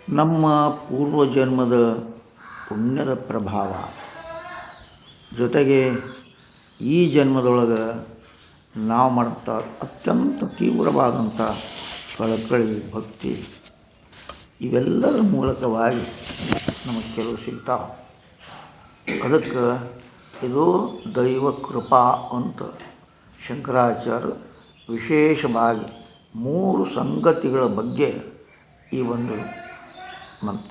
ನಮ್ಮ ಪೂರ್ವಜನ್ಮದ ಪುಣ್ಯದ ಪ್ರಭಾವ ಜೊತೆಗೆ ಈ ಜನ್ಮದೊಳಗೆ ನಾವು ಮಾಡ್ತಾ ಅತ್ಯಂತ ತೀವ್ರವಾದಂಥ ಕಳಕಳಿ ಭಕ್ತಿ ಇವೆಲ್ಲರ ಮೂಲಕವಾಗಿ ನಮಗೆ ಕೆಲವು ಸಿಗ್ತಾವೆ. ಅದಕ್ಕೆ ಇದು ದೈವ ಕೃಪಾ ಅಂತ ಶಂಕರಾಚಾರ್ಯ ವಿಶೇಷವಾಗಿ 3 ಸಂಗತಿಗಳ ಬಗ್ಗೆ ಈ ಒಂದು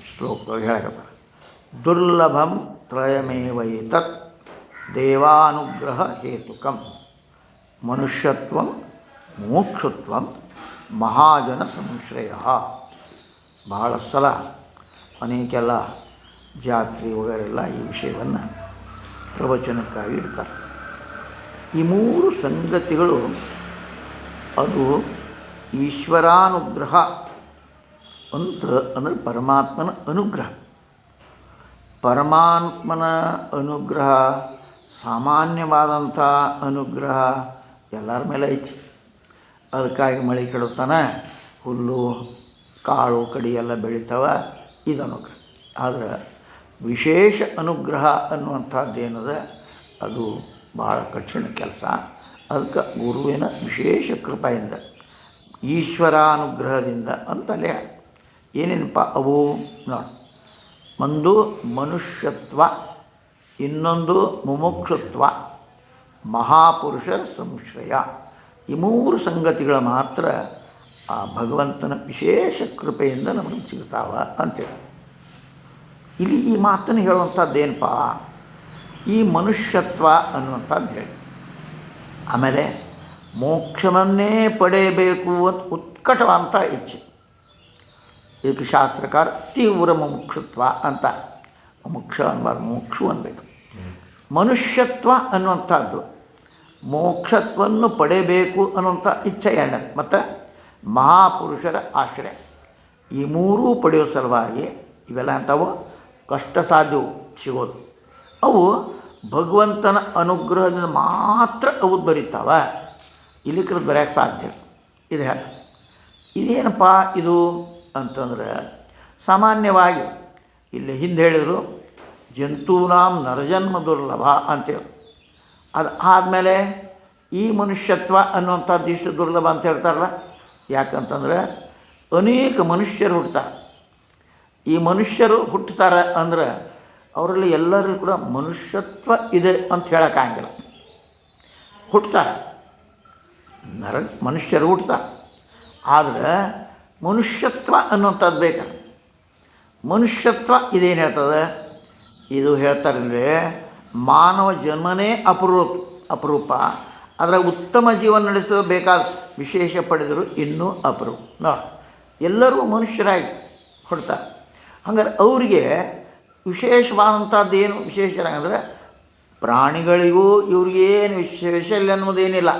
ಶ್ಲೋಕ ಹೇಳಕತ್ತಾರೆ. ದುರ್ಲಭಂ ತ್ರಯಮೇವೈತತ್ ದೇವಾನುಗ್ರಹ ಹೇತುಕಂ ಮನುಷ್ಯತ್ವಂ ಮೋಕ್ಷತ್ವಂ ಮಹಾಜನ ಸಂಶ್ರಯ. ಬಹಳ ಸಲ ಅನೇಕೆಲ್ಲ ಜಾತ್ರೆ ವಗರೆಲ್ಲ ಈ ವಿಷಯವನ್ನು ಪ್ರವಚನಕ್ಕಾಗಿ ಇಡ್ತಾರೆ. ಈ 3 ಸಂಗತಿಗಳು ಅದು ಈಶ್ವರಾನುಗ್ರಹ ಅಂತ ಅಂದರೆ ಪರಮಾತ್ಮನ ಅನುಗ್ರಹ. ಪರಮಾತ್ಮನ ಅನುಗ್ರಹ ಸಾಮಾನ್ಯವಾದಂಥ ಅನುಗ್ರಹ ಎಲ್ಲರ ಮೇಲೆ ಐತಿ. ಅದಕ್ಕಾಗಿ ಮಳೆ ಕೆಡುತ್ತಾನೆ, ಹುಲ್ಲು ಕಾಳು ಕಡಿ ಎಲ್ಲ ಬೆಳಿತಾವ, ಇದು ಅನುಗ್ರಹ. ಆದರೆ ವಿಶೇಷ ಅನುಗ್ರಹ ಅನ್ನುವಂಥದ್ದೇನದ ಅದು ಭಾಳ ಕಠಿಣ ಕೆಲಸ. ಅದಕ್ಕೆ ಗುರುವಿನ ವಿಶೇಷ ಕೃಪೆಯಿಂದ ಈಶ್ವರಾನುಗ್ರಹದಿಂದ ಅಂತಲೇ ಏನೇನಪ್ಪ ಅವು ನೋಡಿ. ಒಂದು ಮನುಷ್ಯತ್ವ, ಇನ್ನೊಂದು ಮುಮುಕ್ಷತ್ವ, ಮಹಾಪುರುಷರ ಸಂಶ್ರಯ. ಈ 3 ಸಂಗತಿಗಳು ಮಾತ್ರ ಆ ಭಗವಂತನ ವಿಶೇಷ ಕೃಪೆಯಿಂದ ನಮಗೆ ಸಿಗ್ತಾವ ಅಂತೇಳಿ ಇಲ್ಲಿ ಈ ಮಾತನ್ನು ಹೇಳುವಂಥದ್ದೇನಪ್ಪ, ಈ ಮನುಷ್ಯತ್ವ ಅನ್ನುವಂಥದ್ದು ಹೇಳಿ. ಆಮೇಲೆ ಮೋಕ್ಷವನ್ನೇ ಪಡೆಯಬೇಕು ಅಂತ ಉತ್ಕಟವಾದಂಥ ಇಚ್ಛೆ. ಇದಕ್ಕೆ ಶಾಸ್ತ್ರಕಾರ ತೀವ್ರ ಮುಮುಕ್ಷತ್ವ ಅಂತ. ಮುಮುಕ್ಷ ಅನ್ಬಾರ್ದು, ಮೋಕ್ಷು ಅನ್ಬೇಕು. ಮನುಷ್ಯತ್ವ ಅನ್ನುವಂಥದ್ದು ಮೋಕ್ಷತ್ವವನ್ನು ಪಡೆಯಬೇಕು ಅನ್ನುವಂಥ ಇಚ್ಛೆ ಎರಡನೇ. ಮತ್ತು ಮಹಾಪುರುಷರ ಆಶ್ರಯ. ಈ 3 ಪಡೆಯೋ ಸಲುವಾಗಿ ಇವೆಲ್ಲ ಅಂಥವು ಕಷ್ಟ ಸಾಧ್ಯವು ಸಿಗೋದು. ಅವು ಭಗವಂತನ ಅನುಗ್ರಹದಿಂದ ಮಾತ್ರ ಅವು ಬರೀತಾವ, ಇಲ್ಲಿಕ್ಕಿರೋದು ಬರೆಯೋಕ್ಕೆ ಸಾಧ್ಯ. ಇದು ಹೇಳ್ತಾರೆ. ಇದೇನಪ್ಪ ಇದು ಅಂತಂದರೆ, ಸಾಮಾನ್ಯವಾಗಿ ಇಲ್ಲಿ ಹಿಂದೆ ಹೇಳಿದರು ಜಂತೂನಾಂ ನರಜನ್ಮ ದುರ್ಲಭ ಅಂತೇಳಿ. ಅದು ಆದಮೇಲೆ ಈ ಮನುಷ್ಯತ್ವ ಅನ್ನುವಂಥದ್ದು ಇಷ್ಟು ದುರ್ಲಭ ಅಂತ ಹೇಳ್ತಾರಲ್ಲ. ಯಾಕಂತಂದರೆ ಅನೇಕ ಮನುಷ್ಯರು ಹುಟ್ಟುತ್ತಾರೆ. ಈ ಮನುಷ್ಯರು ಹುಟ್ಟುತ್ತಾರೆ ಅಂದರೆ ಅವರಲ್ಲಿ ಎಲ್ಲರಿಗೂ ಕೂಡ ಮನುಷ್ಯತ್ವ ಇದೆ ಅಂತ ಹೇಳೋಕ್ಕಾಗಿಲ್ಲ. ಹುಟ್ಟುತ್ತಾರೆ, ಮನುಷ್ಯರು ಹುಟ್ಟುತ್ತಾರೆ. ಆದರೆ ಮನುಷ್ಯತ್ವ ಅನ್ನುವಂಥದ್ದು ಬೇಕಲ್ಲ. ಮನುಷ್ಯತ್ವ ಇದೇನು ಹೇಳ್ತದೆ, ಇದು ಹೇಳ್ತಾರಲ್ಲೇ ಮಾನವ ಜನ್ಮನೇ ಅಪರೂಪ. ಅದರ ಉತ್ತಮ ಜೀವನ ನಡೆಸೋ ಬೇಕಾದ ವಿಶೇಷ ಪಡೆದರು ಇನ್ನೂ ಅಪರೂಪ. ನೋಡಿ, ಎಲ್ಲರೂ ಮನುಷ್ಯರಾಗಿ ಹುಡ್ತಾರೆ. ಹಂಗಾರೆ ಅವರಿಗೆ ವಿಶೇಷವಾದಂಥದ್ದು ಏನು ವಿಶೇಷರಾಗಂದರೆ, ಪ್ರಾಣಿಗಳಿಗೂ ಇವ್ರಿಗೇನು ವಿಶೇಷ ಇಲ್ಲ ಅನ್ನೋದೇನಿಲ್ಲ.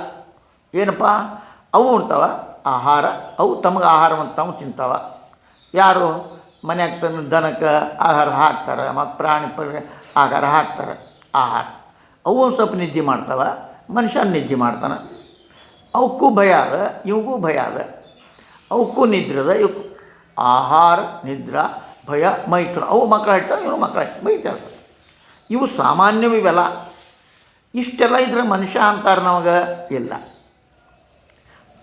ಏನಪ್ಪ, ಅವು ಉಣ್ತಾವ ಆಹಾರ, ಅವು ತಮಗೆ ಆಹಾರವನ್ನು ತಾವು ತಿಂತಾವ. ಯಾರು ಮನ್ಯಾಗ ತಂದು ದನಕ್ಕೆ ಆಹಾರ ಹಾಕ್ತಾರೆ, ಮತ್ತು ಪ್ರಾಣಿ ಆಹಾರ ಹಾಕ್ತಾರೆ. ಆಹಾರ ಅವು ಸ್ವಲ್ಪ ನಿದ್ದೆ ಮಾಡ್ತಾವೆ, ಮನುಷ್ಯ ನಿದ್ದೆ ಮಾಡ್ತಾನೆ. ಅವಕ್ಕೂ ಭಯ ಅದ, ಇವಗೂ ಭಯ ಅದ. ಅವಕ್ಕೂ ನಿದ್ರೆ ಅದ, ಇವಕ್ಕೂ ಆಹಾರ, ನಿದ್ರಾ, ಭಯ, ಮೈಥುನ. ಅವು ಮಕ್ಕಳು ಹೇಳ್ತಾವೆ, ಇವು ಮಕ್ಕಳು ಹೇಳ್ತಾರೆ, ಬೈ ಕೆಲಸ. ಇವು ಸಾಮಾನ್ಯವಿವೆಲ್ಲ. ಇಷ್ಟೆಲ್ಲ ಇದ್ರೆ ಮನುಷ್ಯ ಅಂತಾರೆ ನಮಗೆ ಇಲ್ಲ.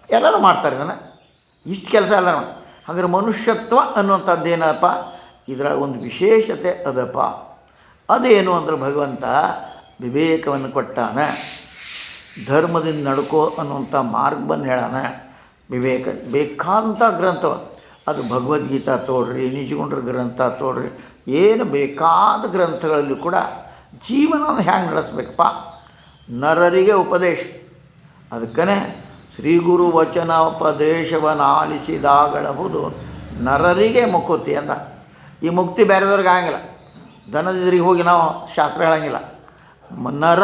ಎಲ್ಲರೂ ಮಾಡ್ತಾರೆ ಇದನ್ನು, ಇಷ್ಟು ಕೆಲಸ ಎಲ್ಲರೂ ಮಾಡಿ. ಹಾಗಾದ್ರೆ ಮನುಷ್ಯತ್ವ ಅನ್ನುವಂಥದ್ದು ಏನಪ್ಪ, ಇದರ ಒಂದು ವಿಶೇಷತೆ ಅದಪ್ಪ. ಅದೇನು ಅಂದ್ರೆ ಭಗವಂತ ವಿವೇಕವನ್ನು ಕೊಟ್ಟಾನ, ಧರ್ಮದಿಂದ ನಡ್ಕೋ ಅನ್ನುವಂಥ ಮಾರ್ಗವನ್ನು ಹೇಳಾನ. ವಿವೇಕ ಬೇಕಾದಂಥ ಗ್ರಂಥ ಅದು ಭಗವದ್ಗೀತಾ ತೋಡ್ರಿ, ನಿಜಗುಂಡ್ರ ಗ್ರಂಥ ತೋಡ್ರಿ, ಏನು ಬೇಕಾದ ಗ್ರಂಥಗಳಲ್ಲಿ ಕೂಡ ಜೀವನವನ್ನು ಹ್ಯಾಂಗೆ ನಡೆಸ್ಬೇಕಪ್ಪ ನರರಿಗೆ ಉಪದೇಶ. ಅದಕ್ಕೇ ಶ್ರೀ ಗುರು ವಚನೋಪದೇಶವನ್ನಾಲಿಸಿದಾಗಳಬಹುದು ನರರಿಗೆ ಮುಕುತಿ ಅಂದ. ಈ ಮುಕ್ತಿ ಬೇರೆದವ್ರಿಗೆ ಆಗಂಗಿಲ್ಲ. ದನದಿದ್ರಿಗೆ ಹೋಗಿ ನಾವು ಶಾಸ್ತ್ರ ಹೇಳಂಗಿಲ್ಲ. ನರ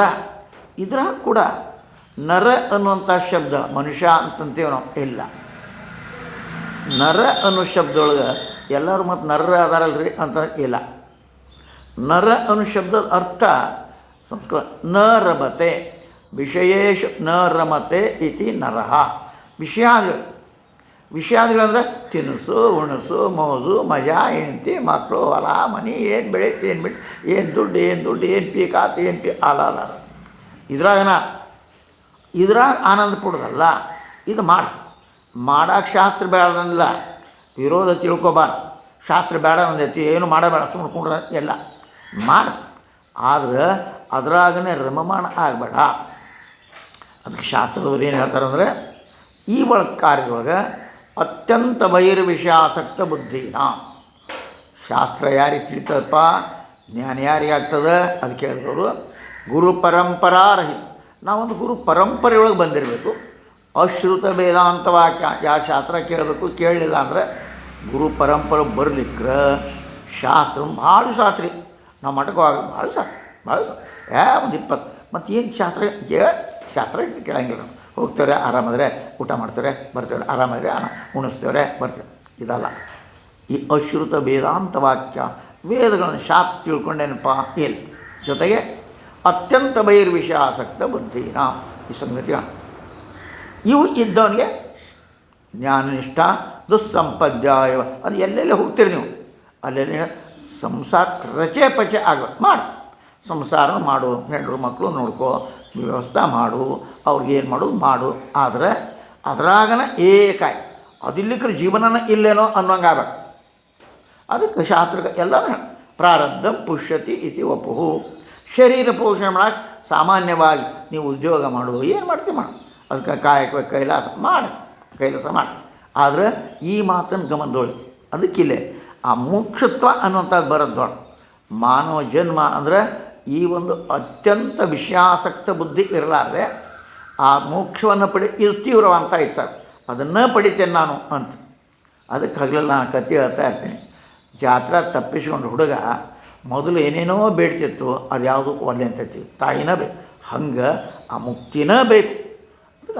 ಇದರ ಕೂಡ ನರ ಅನ್ನುವಂಥ ಶಬ್ದ ಮನುಷ್ಯ ಅಂತಂತೀವಿ ನಾವು ಇಲ್ಲ. ನರ ಅನ್ನೋ ಶಬ್ದದೊಳಗೆ ಎಲ್ಲರೂ ಮತ್ತು ನರ ಅದಾರಲ್ರಿ ಅಂತ ಇಲ್ಲ. ನರ ಅನ್ನೋ ಶಬ್ದದ ಅರ್ಥ ಸಂಸ್ಕೃತ ನ ರಮತೆ ವಿಷಯೇಶು ನ ರಮತೆ ಇತಿ ನರಹ. ವಿಷಯ ವಿಷಾದಿಗಳಂದ್ರೆ ತಿನ್ನಿಸು ಉಣಸು ಮೋಜು ಮಜಾ ಹೆಂಡತಿ ಮಕ್ಕಳು ಹೊಲ ಮನೆ ಏನು ಬೆಳೀತಿ ಏನು ಬಿಟ್ಟು ಏನು ದುಡ್ಡು ಏನು ಪೀಕ್ ಆತು ಏನು ಪೀಕ್ ಅಲ್ಲ ಇದ್ರಾಗ ಆನಂದ ಪಡೋದಲ್ಲ. ಇದು ಮಾಡಕ್ಕೆ ಶಾಸ್ತ್ರ ಬೇಡಲ್ಲ, ವಿರೋಧ ತಿಳ್ಕೊಬಾರ್ದು. ಶಾಸ್ತ್ರ ಬೇಡ ಅಂದೈತಿ, ಏನು ಮಾಡಬೇಡ, ಸುಮ್ಮನೆ ಕುಂಡ್ರ ಎಲ್ಲ ಮಾಡಿ. ಆದ್ರೆ ಅದ್ರಾಗನೇ ರಮಮಾಣ ಆಗಬೇಡ. ಅದಕ್ಕೆ ಶಾಸ್ತ್ರದವ್ರು ಏನು ಹೇಳ್ತಾರಂದ್ರೆ, ಈ ಒಳಗೆ ಕಾರ್ಯದೊಳಗೆ ಅತ್ಯಂತ ಬಹಿರ್ವಿಷಯಾಸಕ್ತ ಬುದ್ಧಿನ. ಶಾಸ್ತ್ರ ಯಾರಿಗೆ ತಿಳಿತದಪ್ಪ, ಜ್ಞಾನ ಯಾರಿಗಾಗ್ತದೆ ಅದು ಕೇಳಿದವರು ಗುರು ಪರಂಪರಾರಹಿತ. ನಾವೊಂದು ಗುರು ಪರಂಪರೆಯೊಳಗೆ ಬಂದಿರಬೇಕು. ಅಶ್ರುತ ವೇದಾಂತ ವಾಕ್ಯ ಯಾವ ಶಾಸ್ತ್ರ ಕೇಳಬೇಕು, ಕೇಳಲಿಲ್ಲ ಅಂದರೆ ಗುರು ಪರಂಪರೆ ಬರಲಿಕ್ಕೆ ಶಾಸ್ತ್ರ ಭಾಳ ಶಾಸ್ತ್ರಿ ನಾವು ಮಠಕ್ಕೆ ಭಾಳ ಸಾಕು ಒಂದು 20 ಮತ್ತು ಏನು ಶಾಸ್ತ್ರ ಕೇಳಂಗಿಲ್ಲ. ಹೋಗ್ತೇವ್ರೆ ಆರಾಮಾದರೆ ಊಟ ಮಾಡ್ತೇವೆ ಬರ್ತೇವೆ, ಆರಾಮಾದರೆ ಉಣಿಸ್ತೇವ್ರೆ ಬರ್ತೇವೆ. ಇದಲ್ಲ. ಈ ಅಶ್ರುತ ವೇದಾಂತ ವಾಕ್ಯ ವೇದಗಳನ್ನು ಶಾಸ್ತ್ರ ತಿಳ್ಕೊಂಡೇನಪ್ಪ ಇಲ್ಲ. ಜೊತೆಗೆ ಅತ್ಯಂತ ಬಹಿರ್ವಿಷಯಾಸಕ್ತ ಬುದ್ಧಿನ ಈ ಸಂಗತಿ ಇವು ಇದ್ದವನಿಗೆ ಜ್ಞಾನನಿಷ್ಠ ದುಸ್ಸಂಪದ್ಯಾಯ. ಅದು ಎಲ್ಲೆಲ್ಲೇ ಹೋಗ್ತೀರಿ ನೀವು, ಅಲ್ಲೆಲ್ಲಿ ಸಂಸಾರ ರಚೆ ಪಚೆ ಮಾಡಿ ಸಂಸಾರ ಮಾಡು, ಹೆಂಡರು ಮಕ್ಕಳು ನೋಡ್ಕೋ, ವ್ಯವಸ್ಥೆ ಮಾಡು, ಅವ್ರಿಗೇನು ಮಾಡೋದು ಮಾಡು. ಆದರೆ ಅದ್ರಾಗನ ಏಕಾಯಿ ಅದಿಲ್ಲಿಕ್ರೆ ಜೀವನನ ಇಲ್ಲೇನೋ ಅನ್ನೋಂಗೆ ಆಗ್ಬೇಕು. ಅದಕ್ಕೆ ಶಾಸ್ತ್ರಕ್ಕೆ ಎಲ್ಲನೂ ಪ್ರಾರಬ್ಧಂ ಪುಷ್ಯತಿ ಇತಿ ವಪುಹು. ಶರೀರ ಪೋಷಣೆ ಮಾಡೋಕ್ಕೆ ಸಾಮಾನ್ಯವಾಗಿ ನೀವು ಉದ್ಯೋಗ ಮಾಡು, ಏನು ಮಾಡ್ತೀವಿ ಮಾಡು, ಅದಕ್ಕೆ ಕಾಯಕ ಕೈಲಾಸ ಮಾಡಿ. ಆದರೆ ಈ ಮಾತನ್ನು ಗಮನದೊಳ್ಳಿ ಅದಕ್ಕಿಲ್ಲೇ ಆ ಮುಕ್ಷತ್ವ ಅನ್ನುವಂಥದ್ದು ಬರೋದು ದೊಡ್ಡ. ಮಾನವ ಜನ್ಮ ಅಂದರೆ ಈ ಒಂದು ಅತ್ಯಂತ ವಿಷಯಾಸಕ್ತ ಬುದ್ಧಿ ಇರಲಾರ್ದೆ ಆ ಮೋಕ್ಷವನ್ನು ಇದು ತೀವ್ರವಂತ ಇಚ್ಛೆ, ಅದನ್ನು ಪಡಿತೇನೆ ನಾನು ಅಂತ. ಅದಕ್ಕೆ ಹಗಲೆಲ್ಲ ನಾನು ಕತೆ ಹೇಳ್ತಾ ಇರ್ತೀನಿ. ಜಾತ್ರೆ ತಪ್ಪಿಸ್ಕೊಂಡು ಹುಡುಗ ಮೊದಲು ಏನೇನೋ ಬೇಡ್ತಿತ್ತು, ಅದು ಯಾವುದಕ್ಕೂ ಒಲ್ಲೆ ಅಂತೈತಿ, ತಾಯಿನ ಬೇಕು. ಹಂಗೆ ಆ ಮುಕ್ತಿನೇ ಬೇಕು. ಅದಕ್ಕೆ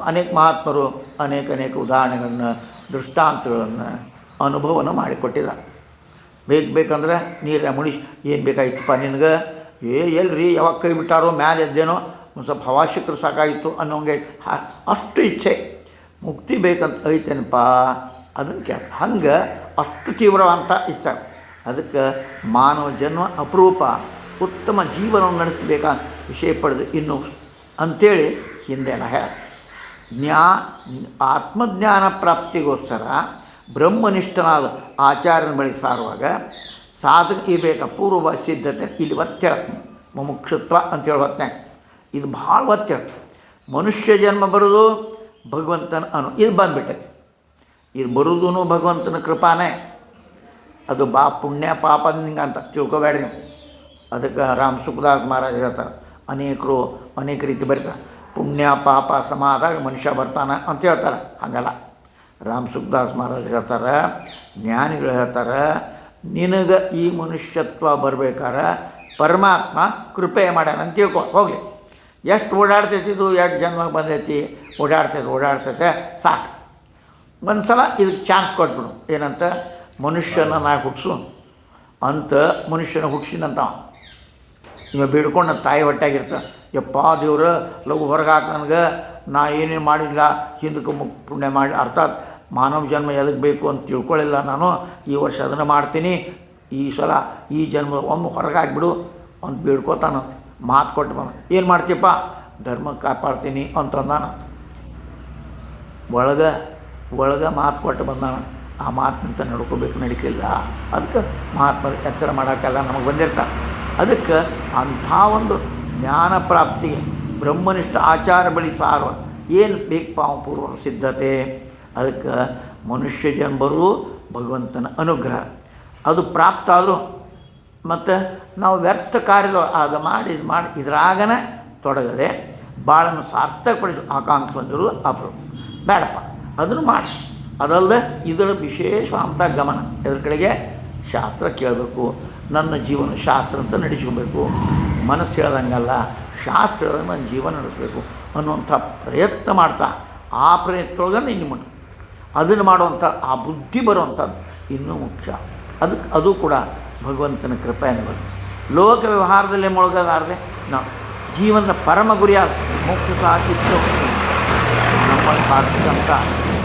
ಅನೇಕ ಮಹಾತ್ಮರು ಅನೇಕ ಉದಾಹರಣೆಗಳನ್ನು ದೃಷ್ಟಾಂತಗಳನ್ನು ಅನುಭವನ ಮಾಡಿಕೊಟ್ಟಿದ್ದಾರೆ. ಬೇಕಂದ್ರೆ ನೀರ ಮುಣಿಸಿ ಏನು ಬೇಕಾಗಿತ್ತಪ್ಪ ನಿನಗೆ, ಎಲ್ರಿ ಯಾವಾಗ ಕೈ ಬಿಟ್ಟಾರೋ ಮ್ಯಾಲೆ ಎದ್ದೇನೋ ಒಂದು ಸ್ವಲ್ಪ ಹವಾಶಿಕರು ಸಾಕಾಗಿತ್ತು ಅನ್ನೋಂಗೆ ಅಷ್ಟು ಇಚ್ಛೆ ಮುಕ್ತಿ ಬೇಕಂತ ಐತೇನಪ್ಪ ಅದನ್ನು ಕೇಳ. ಹಂಗೆ ಅಷ್ಟು ತೀವ್ರವಂತ ಇಚ್ಛೆ. ಅದಕ್ಕೆ ಮಾನವ ಜನ್ಮ ಅಪರೂಪ, ಉತ್ತಮ ಜೀವನವನ್ನು ನಡೆಸಬೇಕಾದ ವಿಷಯ ಪಡೆದು ಇನ್ನು ಅಂಥೇಳಿ ಹಿಂದೆಲ್ಲ ಹೇಳ. ಆತ್ಮಜ್ಞಾನ ಪ್ರಾಪ್ತಿಗೋಸ್ಕರ ಬ್ರಹ್ಮನಿಷ್ಠನಾದ ಆಚಾರ್ಯನ ಬಳಿ ಸಾರುವಾಗ ಸಾಧಕ ಇರಬೇಕು, ಪೂರ್ವ ಸಿದ್ಧತೆ ಇಲ್ಲಿ ಒತ್ತೇಳ ಮುಮುಕ್ಷತ್ವ ಅಂತೇಳಿ ಹೊತ್ನ್ಯಾಗ ಇದು ಭಾಳ ಒತ್ತೇಳ. ಮನುಷ್ಯ ಜನ್ಮ ಬರೋದು ಭಗವಂತನ ಇದು ಬಂದುಬಿಟ್ಟೈತಿ. ಇದು ಬರೋದು ಭಗವಂತನ ಕೃಪಾನೇ. ಅದು ಪುಣ್ಯ ಪಾಪ ನಿಂಗೆ ಅಂತ ತಿಳ್ಕೊಬೇಡ್ರಿ ನೀವು. ಅದಕ್ಕೆ ರಾಮ್ ಸುಖದಾಸ್ ಮಹಾರಾಜ್ ಹೇಳ್ತಾರೆ, ಅನೇಕ ರೀತಿ ಬರೀತಾರೆ. ಪುಣ್ಯ ಪಾಪ ಸಮಾದಾಗ ಮನುಷ್ಯ ಬರ್ತಾನೆ ಅಂತ ಹೇಳ್ತಾರೆ. ಹಾಗಲ್ಲ, ರಾಮ್ ಸುಖದಾಸ್ ಮಹಾರಾಜ್ ಹೇಳ್ತಾರೆ, ಜ್ಞಾನಿಗಳು ಹೇಳ್ತಾರೆ, ನಿನಗೆ ಈ ಮನುಷ್ಯತ್ವ ಬರ್ಬೇಕಾರೆ ಪರಮಾತ್ಮ ಕೃಪೆ ಮಾಡ್ಯಾನ ಅಂತ ತಿಳ್ಕೊ. ಹೋಗಲಿ, ಎಷ್ಟು ಓಡಾಡ್ತೈತಿ ಇದು, ಎಷ್ಟು ಜನ್ಮ ಬಂದೈತಿ, ಓಡಾಡ್ತೈತೆ ಸಾಕು. ಒಂದು ಸಲ ಇದಕ್ಕೆ ಚಾನ್ಸ್ ಕೊಟ್ಬಿಡು. ಏನಂತ, ಮನುಷ್ಯನ ನಾ ಹುಟ್ಟಿಸು ಅಂತ ಮನುಷ್ಯನ ಹುಟ್ಟಿಸಿದಂತ ಇವ ಬೇಡ್ಕೊಂಡು ನನ್ನ ತಾಯಿ ಹೊಟ್ಟೆಯಾಗಿರ್ತ, ಯಪ್ಪ ದೇವ್ರ ಲಘು ಹೊರಗೆ ಹಾಕಿ ನನಗೆ, ನಾ ಏನೇನು ಮಾಡಿಲ್ಲ, ಹಿಂದಕ್ಕೆ ಪುಣ್ಯ ಮಾಡಿ, ಅರ್ಥಾತ್ ಮಾನವ ಜನ್ಮ ಎದಕ್ಕೆ ಬೇಕು ಅಂತ ತಿಳ್ಕೊಳ್ಳಿಲ್ಲ ನಾನು, ಈ ವರ್ಷ ಅದನ್ನು ಮಾಡ್ತೀನಿ, ಈ ಸಲ ಈ ಜನ್ಮ ಒಮ್ಮೆ ಹೊರಗೆ ಹಾಕಿಬಿಡು ಅಂತ ಬೇಡ್ಕೋತಾನಂತ. ಮಾತು ಕೊಟ್ಟು ಬಂದ, ಏನು ಮಾಡ್ತೀಯಪ್ಪ, ಧರ್ಮ ಕಾಪಾಡ್ತೀನಿ ಅಂತಂದಾನ. ಒಳಗೆ ಮಾತು ಕೊಟ್ಟು ಬಂದಾನ. ಆ ಮಾತಿನಂತ ನಡ್ಕೋಬೇಕು, ನಡಿಕಿಲ್ಲ. ಅದಕ್ಕೆ ಮಹಾತ್ಮರು ಎಚ್ಚರ ಮಾಡೋಕ್ಕೆಲ್ಲ ನಮಗೆ ಬಂದಿರ್ತಾರೆ. ಅದಕ್ಕೆ ಅಂಥ ಒಂದು ಜ್ಞಾನ ಪ್ರಾಪ್ತಿಗೆ ಬ್ರಹ್ಮನಿಷ್ಠ ಆಚಾರ ಬಳಿ ಸಾರುವ ಏನು ಬೇಕಪ್ಪ ಪೂರ್ವ ಸಿದ್ಧತೆ. ಅದಕ್ಕೆ ಮನುಷ್ಯ ಜನ್ಮ ಬರುವುದು ಭಗವಂತನ ಅನುಗ್ರಹ. ಅದು ಪ್ರಾಪ್ತ ಆದರೂ ಮತ್ತು ನಾವು ವ್ಯರ್ಥ ಕಾರ್ಯದ ಅದು ಮಾಡಿ ಇದ್ರಾಗನೇ ತೊಡಗದೆ ಭಾಳನ್ನು ಸಾರ್ಥಕಪಡಿಸೋ ಆಕಾಂಕ್ಷೆ ಬಂದಿರೋದು ಅಪರೂಪ. ಬೇಡಪ್ಪ ಅದನ್ನು ಮಾಡಿ. ಅದಲ್ಲದೆ ಇದರ ವಿಶೇಷವಂತ ಗಮನ ಇದ್ರ ಕಡೆಗೆ ಶಾಸ್ತ್ರ ಕೇಳಬೇಕು. ನನ್ನ ಜೀವನ ಶಾಸ್ತ್ರ ಅಂತ ನಡೆಸ್ಕೋಬೇಕು. ಮನಸ್ಸು ಹೇಳ್ದಂಗಲ್ಲ, ಶಾಸ್ತ್ರ ಹೇಳ್ದಂಗೆ ನನ್ನ ಜೀವನ ನಡೆಸಬೇಕು ಅನ್ನುವಂಥ ಪ್ರಯತ್ನ ಮಾಡ್ತಾ, ಆ ಪ್ರಯತ್ನದೊಳಗೆ ಇನ್ನು ಮುಟ್ಟು ಅದನ್ನು ಮಾಡುವಂಥ ಆ ಬುದ್ಧಿ ಬರುವಂಥದ್ದು ಇನ್ನೂ ಮುಖ್ಯ. ಅದು ಕೂಡ ಭಗವಂತನ ಕೃಪೆ ಅನ್ನೋದು. ಲೋಕ ವ್ಯವಹಾರದಲ್ಲೇ ಮುಳುಗಲಾರದೆ ನಾವು ಜೀವನದ ಪರಮ ಗುರಿಯಾದ ಮೋಕ್ಷ ಸಾಧಿಸೋ ನಮ್ಮನ್ನು ಸಾಧಿಸಿದಂಥ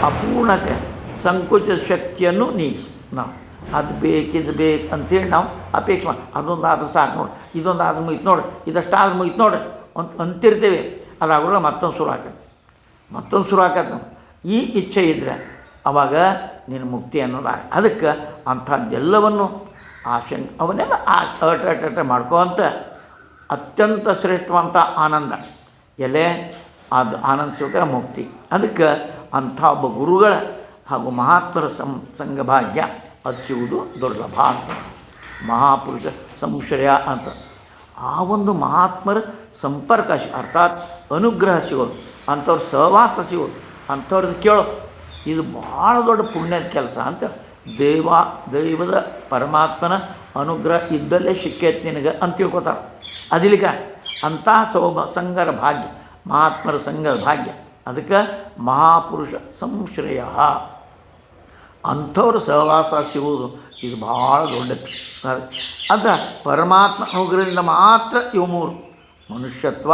ಅಪೂರ್ಣತೆ ಸಂಕುಚ ಶಕ್ತಿಯನ್ನು ನೀಗಿಸಿ ನಾವು ಅದು ಇದು ಬೇಕು ಅಂಥೇಳಿ ನಾವು ಅಪೇಕ್ಷೆ ಮಾಡಿ ಅದೊಂದು ಆದ್ರೆ ಸಾಕು ನೋಡಿ, ಇದೊಂದು ಆದ್ರೆ ಮುಗಿತು ನೋಡ್ರಿ, ಇದಷ್ಟು ಆದ್ರೆ ಮುಗಿತು ನೋಡ್ರಿ ಅಂತಿರ್ತೇವೆ. ಅದಾಗಲ್ಲ ಮತ್ತೊಂದು ಶುರು ಆಕತ್ತೆ ನಾವು. ಈ ಇಚ್ಛೆ ಇದ್ದರೆ ಅವಾಗ ನಿನ್ನ ಮುಕ್ತಿ ಅನ್ನೋದು. ಅದಕ್ಕೆ ಅಂಥದ್ದೆಲ್ಲವನ್ನು ಅವನ್ನೆಲ್ಲ ಅಟ ಮಾಡ್ಕೋವಂಥ ಅತ್ಯಂತ ಶ್ರೇಷ್ಠವಂಥ ಆನಂದ ಎಲೆ ಅದು ಆನಂದ ಸಿಗೋದ್ರೆ ಮುಕ್ತಿ. ಅದಕ್ಕೆ ಅಂಥ ಒಬ್ಬ ಗುರುಗಳ ಹಾಗೂ ಮಹಾತ್ಮರ ಸಂಘ ಭಾಗ್ಯ ಅದು ಸಿಗುವುದು ದುರ್ಲಭ ಅಂತ. ಮಹಾಪುರುಷ ಸಂಶ್ರಯ ಅಂತ ಆ ಒಂದು ಮಹಾತ್ಮರ ಸಂಪರ್ಕ ಅರ್ಥಾತ್ ಅನುಗ್ರಹ ಸಿಗೋದು, ಅಂಥವ್ರ ಸಹವಾಸ ಸಿಗೋದು, ಅಂಥವ್ರದ್ದು ಕೇಳೋ ಇದು ಭಾಳ ದೊಡ್ಡ ಪುಣ್ಯದ ಕೆಲಸ ಅಂತ. ದೈವದ ಪರಮಾತ್ಮನ ಅನುಗ್ರಹ ಇದ್ದಲ್ಲೇ ಸಿಕ್ಕೈತೆ ನಿನಗೆ ಅಂತ ತಿಳ್ಕೊತಾರೆ. ಅದಿಲಿಕ ಅಂಥ ಸಂಘರ ಭಾಗ್ಯ, ಮಹಾತ್ಮರ ಸಂಘದ ಭಾಗ್ಯ. ಅದಕ್ಕೆ ಮಹಾಪುರುಷ ಸಂಶ್ರಯ ಅಂಥವ್ರ ಸಹವಾಸ ಸಿಗುವುದು ಇದು ಭಾಳ ದೊಡ್ಡದು. ಅದು ಪರಮಾತ್ಮ ಅನುಗ್ರಹದಿಂದ ಮಾತ್ರ ಇವು ಮೂರು ಮನುಷ್ಯತ್ವ,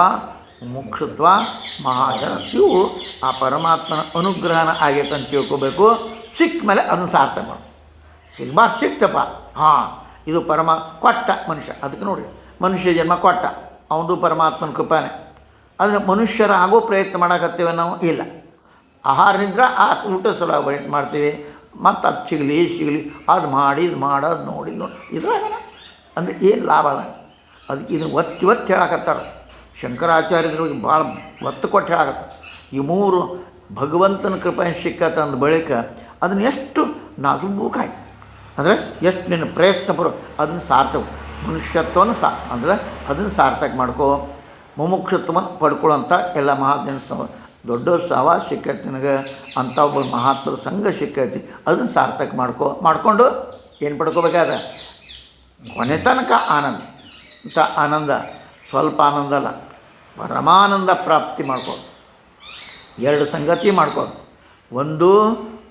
ಮುಮುಕ್ಷುತ್ವ, ಮಹಾಜನ ಇವು ಆ ಪರಮಾತ್ಮನ ಅನುಗ್ರಹನ ಆಗೈತೆ ಅಂತ ತಿಳ್ಕೊಬೇಕು. ಸಿಕ್ಕ ಮೇಲೆ ಅದನ್ನು ಸಾರ್ಥಕ ಮಾಡು. ಸಿಕ್ತಪ್ಪ, ಹಾಂ ಇದು ಕೊಟ್ಟ ಮನುಷ್ಯ. ಅದಕ್ಕೆ ನೋಡಿ ಮನುಷ್ಯ ಜನ್ಮ ಕೊಟ್ಟ, ಅವನದು ಪರಮಾತ್ಮನ ಕೃಪಾನೆ. ಆದರೆ ಮನುಷ್ಯರ ಆಗೋ ಪ್ರಯತ್ನ ಮಾಡೋಕತ್ತೇವೆ ನಾವು ಇಲ್ಲ. ಆಹಾರ ನಿದ್ರೆ ಊಟ ಸಲ ಮಾಡ್ತೀವಿ, ಮತ್ತು ಅದು ಸಿಗಲಿ ಅದು ಮಾಡಿ ಇದು ಮಾಡೋದು ನೋಡಿ ಇದ್ರಾಗ ಅಂದರೆ ಏನು ಲಾಭ ಅದ? ಅದಕ್ಕೆ ಇದು ಒತ್ತಿ ಹೇಳಕತ್ತಾರೆ ಶಂಕರಾಚಾರ್ಯರಿಗೆ ಭಾಳ ಒತ್ತು ಕೊಟ್ಟು ಹೇಳಕತ್ತಾರೆ. ಈ ಮೂರು ಭಗವಂತನ ಕೃಪೆ ಸಿಕ್ಕತ್ತಂದ ಬಳಿಕ ಅದನ್ನು ಎಷ್ಟು ನಾಜೂಕಾಯಿ ಅಂದರೆ ಎಷ್ಟು ನಿನ್ನ ಪ್ರಯತ್ನ ಬರೋ ಅದನ್ನು ಸಾರ್ಥಕ, ಮನುಷ್ಯತ್ವವನ್ನು ಅಂದರೆ ಅದನ್ನು ಸಾರ್ಥಕ ಮಾಡ್ಕೋ. ಮುಮುಕ್ಷತ್ವವನ್ನು ಪಡ್ಕೊಳ್ಳೋಂಥ ಎಲ್ಲ ಮಹಾಜನ ದೊಡ್ಡವ್ರ ಸಹವಾಸ ಸಿಕ್ಕೈತಿ ನಿನಗೆ, ಅಂಥ ಒಬ್ಬ ಮಹಾತ್ಮರ ಸಂಘ ಸಿಕ್ಕೈತಿ, ಅದನ್ನು ಸಾರ್ಥಕ ಮಾಡಿಕೊಂಡು ಏನು ಪಡ್ಕೋಬೇಕಾದ ಕೊನೆ ತನಕ ಆನಂದ. ಇಂಥ ಆನಂದ ಸ್ವಲ್ಪ ಆನಂದ ಅಲ್ಲ, ಪರಮಾನಂದ ಪ್ರಾಪ್ತಿ ಮಾಡ್ಕೋದು. ಎರಡು ಸಂಗತಿ ಮಾಡ್ಕೋದು. ಒಂದು